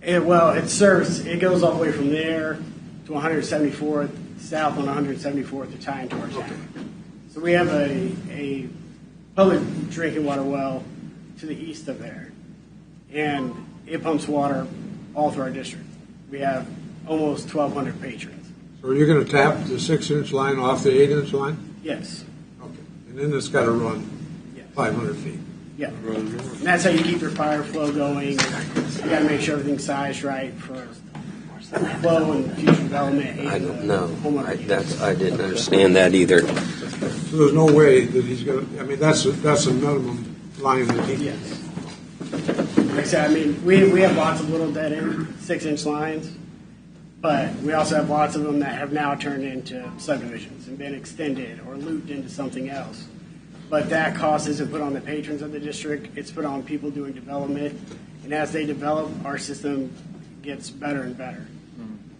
[SPEAKER 9] It goes all the way from there to 174th, south on 174th to tie into our town. So we have a public drinking water well to the east of there, and it pumps water all through our district. We have almost 1,200 patrons.
[SPEAKER 7] So you're going to tap the 6-inch line off the 8-inch line?
[SPEAKER 9] Yes.
[SPEAKER 7] Okay. And then it's got to run 500 feet.
[SPEAKER 9] Yeah. And that's how you keep your fire flow going. You got to make sure everything's sized right for flow and future development.
[SPEAKER 3] I don't know. I didn't understand that either.
[SPEAKER 7] So there's no way that he's going to, I mean, that's a minimum line that he gets.
[SPEAKER 9] Yes. Like I said, I mean, we have lots of little dead-end 6-inch lines, but we also have lots of them that have now turned into subdivisions and been extended or looped into something else. But that cost isn't put on the patrons of the district. It's put on people doing development. And as they develop, our system gets better and better.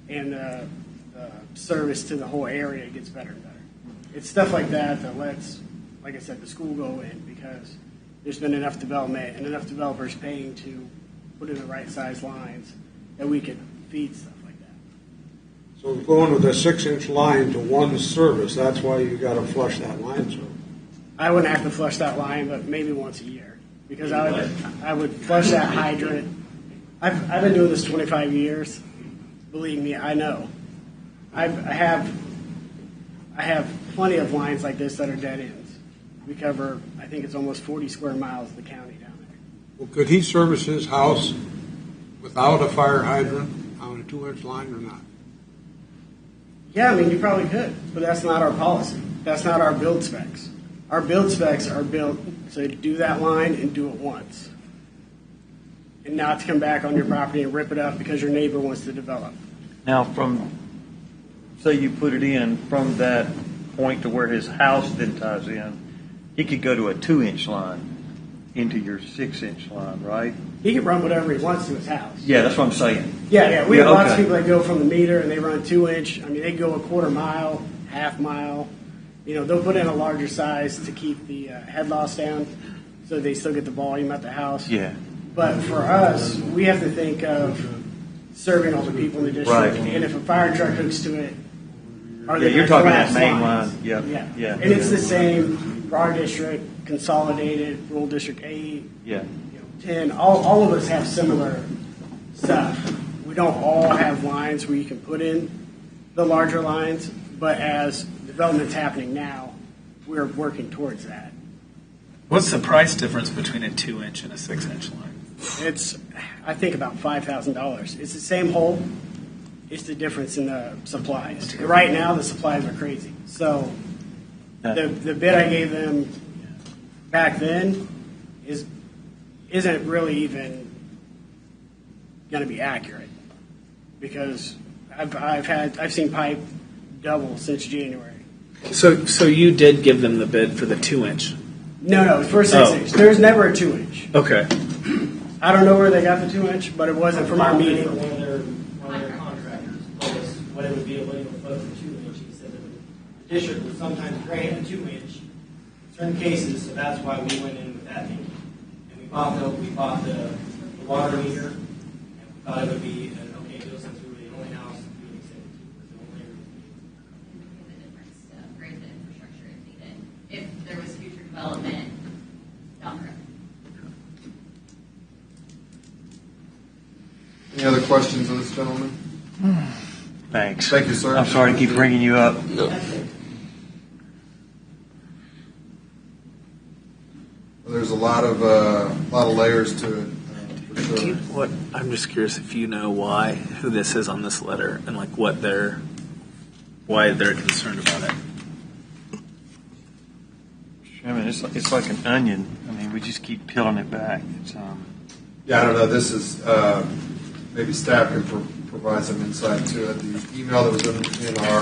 [SPEAKER 9] And the service to the whole area gets better and better. It's stuff like that that lets, like I said, the school go in because there's been enough development and enough developers paying to put in the right size lines that we could feed stuff like that.
[SPEAKER 7] So going with a 6-inch line to one service, that's why you got to flush that line through.
[SPEAKER 9] I wouldn't have to flush that line, but maybe once a year because I would flush that hydrant. I've been doing this 25 years. Believe me, I know. I have plenty of lines like this that are dead ends. We cover, I think it's almost 40 square miles of the county down there.
[SPEAKER 7] Well, could he service his house without a fire hydrant on a 2-inch line or not?
[SPEAKER 9] Yeah, I mean, you probably could, but that's not our policy. That's not our build specs. Our build specs are built to do that line and do it once. and not to come back on your property and rip it up because your neighbor wants to develop.
[SPEAKER 12] Now, say you put it in from that point to where his house then ties in, he could go to a 2-inch line into your 6-inch line, right?
[SPEAKER 9] He can run whatever he wants to his house.
[SPEAKER 12] Yeah, that's what I'm saying.
[SPEAKER 9] Yeah. We have lots of
[SPEAKER 12] okay.
[SPEAKER 9] people that go from the meter and they run 2-inch. I mean, they go a quarter mile, half mile. They'll put in a larger size to keep the head loss down, so they still get the volume at the house.
[SPEAKER 12] Yeah.
[SPEAKER 9] But for us, we have to think of serving all the people in the district.
[SPEAKER 12] Right.
[SPEAKER 9] And if a fire truck hooks to it, are they
[SPEAKER 12] you're
[SPEAKER 9] gonna
[SPEAKER 12] talking that
[SPEAKER 9] collapse
[SPEAKER 12] main
[SPEAKER 9] lines?
[SPEAKER 12] line. Yeah.
[SPEAKER 9] Yeah. And it's the same for our district, consolidated, rural district 8,
[SPEAKER 12] Yeah.
[SPEAKER 9] 10. All of us have similar stuff. We don't all have lines where you can put in the larger lines, but as development's happening now, we're working towards that.
[SPEAKER 2] What's the price difference between a 2-inch and a 6-inch line?
[SPEAKER 9] It's, I think, about $5,000. It's the same hole. It's the difference in the supplies. Right now, the supplies are crazy. So the bid I gave them back then isn't really even going to be accurate, because I've seen pipe double since January.
[SPEAKER 2] So you did give them the bid for the 2-inch?
[SPEAKER 9] No, it's for 6-inch. There's never a 2-inch.
[SPEAKER 2] Okay.
[SPEAKER 9] I don't know where they got the 2-inch, but it wasn't from our meeting.
[SPEAKER 15] One of their contractors told us what it would be a linear foot for 2-inch. He said that the district would sometimes grant a 2-inch in certain cases, so that's why we went in with that thinking. And we bought the water meter, and we thought it would be an okay deal since we were the only house doing 6.
[SPEAKER 5] Raise the infrastructure if needed, if there was future development down the road.
[SPEAKER 1] Any other questions of this gentleman?
[SPEAKER 12] Thanks.
[SPEAKER 1] Thank you, sir.
[SPEAKER 12] I'm sorry to keep bringing you up.
[SPEAKER 1] No. There's a lot of layers to it, for sure.
[SPEAKER 2] I'm just curious if you know who this is on this letter, and like why they're concerned about it.
[SPEAKER 12] I mean, it's like an onion. I mean, we just keep peeling it back.
[SPEAKER 1] Yeah, I don't know. This is maybe staff can provide some insight to it. The email that was in our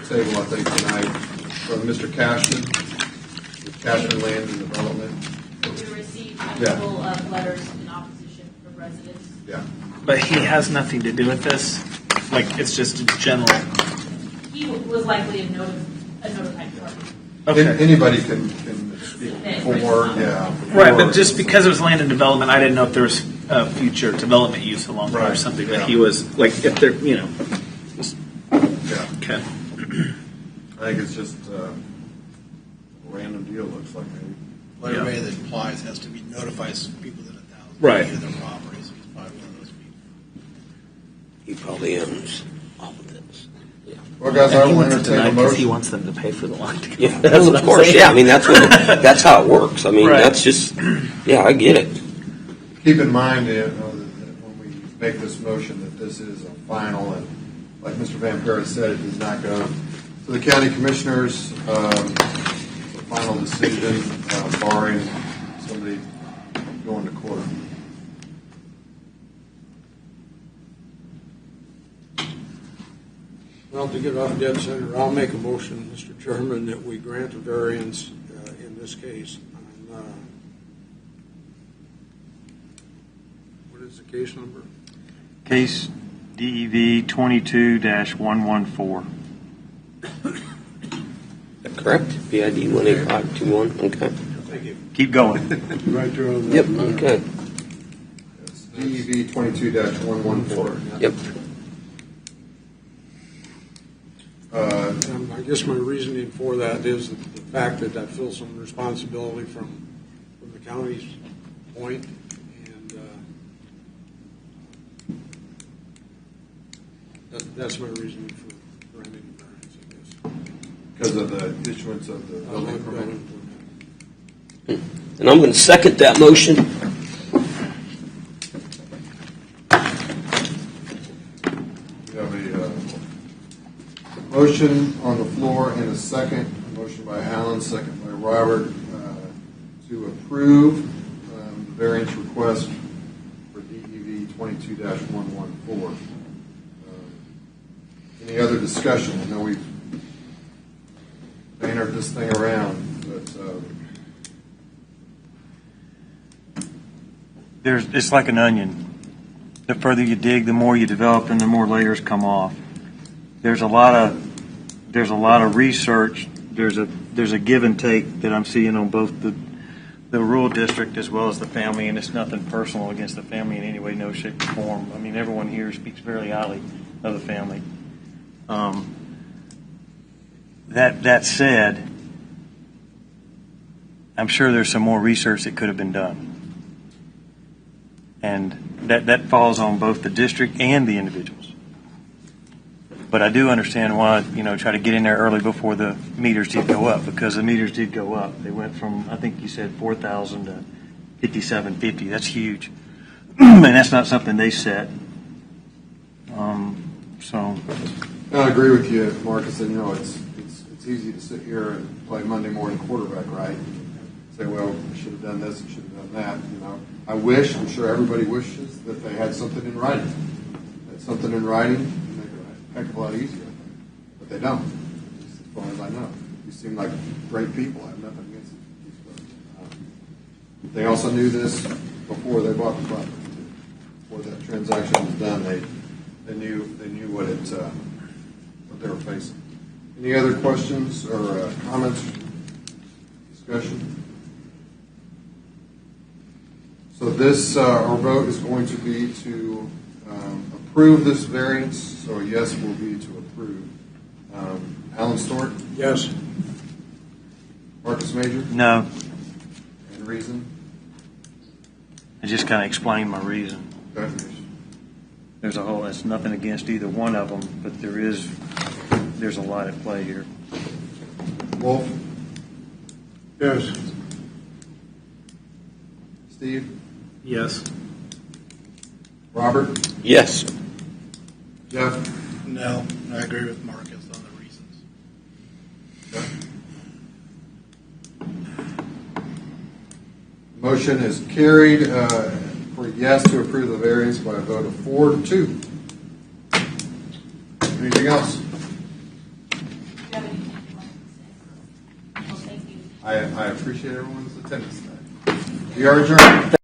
[SPEAKER 1] table, I think, tonight from Mr. Cashman, with Cashman Land and Development.
[SPEAKER 5] We received multiple letters in opposition from residents.
[SPEAKER 1] Yeah.
[SPEAKER 2] But he has nothing to do with this? Like, it's just a general...
[SPEAKER 5] He was likely a notified party.
[SPEAKER 2] Okay.
[SPEAKER 1] Anybody can speak for,
[SPEAKER 2] Right, but just because it was land and development, I didn't know if there was future development use along there or something. But he was, like, if they're, just...
[SPEAKER 1] Yeah.
[SPEAKER 2] Okay.
[SPEAKER 1] I think it's just a random deal, looks like.
[SPEAKER 18] Well, everybody that applies has to be notified people that 1,000
[SPEAKER 2] Right.
[SPEAKER 18] feet of their property, so he's probably one of those people.
[SPEAKER 3] He probably owns all of this. Yeah.
[SPEAKER 1] Well, guys, I will entertain a motion.
[SPEAKER 2] He wants them to pay for the line to go.
[SPEAKER 3] Yeah, well, of course. Yeah, I mean that's how it works. I mean
[SPEAKER 2] Right.
[SPEAKER 3] that's just I get it.
[SPEAKER 1] Keep in mind that when we make this motion that this is a final, and like Mr. Van Paris said, it does not go to the county commissioners. The final decision, barring somebody going to court.
[SPEAKER 7] Well, to get off dead center, I'll make a motion, Mr. Chairman, that we grant a variance in this case on, what is the case number?
[SPEAKER 12] Case DEV 22-114.
[SPEAKER 3] Correct. PID 18521. Okay.
[SPEAKER 7] Thank you.
[SPEAKER 12] Keep going.
[SPEAKER 7] Right there on that.
[SPEAKER 3] Yep.
[SPEAKER 7] line.
[SPEAKER 3] Okay.
[SPEAKER 1] It's DEV 22-114.
[SPEAKER 3] Yep.
[SPEAKER 7] I guess my reasoning for that is the fact that I feel some responsibility from the county's point, and that's my reasoning for granting the variance, I guess.
[SPEAKER 1] Because of the issuance of the building permit.
[SPEAKER 3] And I'm going to second that motion.
[SPEAKER 1] We have a motion on the floor and a second. A motion by Alan, second by Robert, to approve variance request for DEV 22-114. Any other discussion? I know we've bannered this thing around, but
[SPEAKER 12] It's like an onion. The further you dig, the more you develop, and the more layers come off. There's a lot of research. There's a give and take that I'm seeing on both the rural district as well as the family, and it's nothing personal against the family in any way, no shape, or form. I mean, everyone here speaks very highly of the family. That said, I'm sure there's some more research that could have been done. And that falls on both the district and the individuals. But I do understand why, try to get in there early before the meters did go up, because the meters did go up. They went from, I think you said 4,000 to 5,750. That's huge. And that's not something they set.
[SPEAKER 1] I agree with you, Marcus. And it's easy to sit here and play Monday morning quarterback, right? Say, well, we should have done this, we should have done that. I wish, I'm sure everybody wishes that they had something in writing. Had something in writing would make it a heck of a lot easier. But they don't, as far as I know. You seem like great people. I have nothing against these folks. They also knew this before they bought the property. Before that transaction was done, they knew what they were facing. Any other questions or comments? Discussion? So this, our vote is going to be to approve this variance. So a yes will be to approve. Alan Stewart?
[SPEAKER 7] Yes.
[SPEAKER 1] Marcus Major?
[SPEAKER 12] No.
[SPEAKER 1] And reason?
[SPEAKER 12] I just kind of explained my reason.
[SPEAKER 1] Okay.
[SPEAKER 12] It's nothing against either one of them, but there's a lot at play here.
[SPEAKER 1] Wolf?
[SPEAKER 7] Yes.
[SPEAKER 1] Steve?
[SPEAKER 2] Yes.
[SPEAKER 1] Robert?
[SPEAKER 3] Yes.
[SPEAKER 1] Jeff?
[SPEAKER 18] No, I agree with Marcus on the reasons.
[SPEAKER 1] Motion is carried for yes to approve the variance by a vote of 4-2. Anything else? I appreciate everyone's attendance tonight. We are adjourned.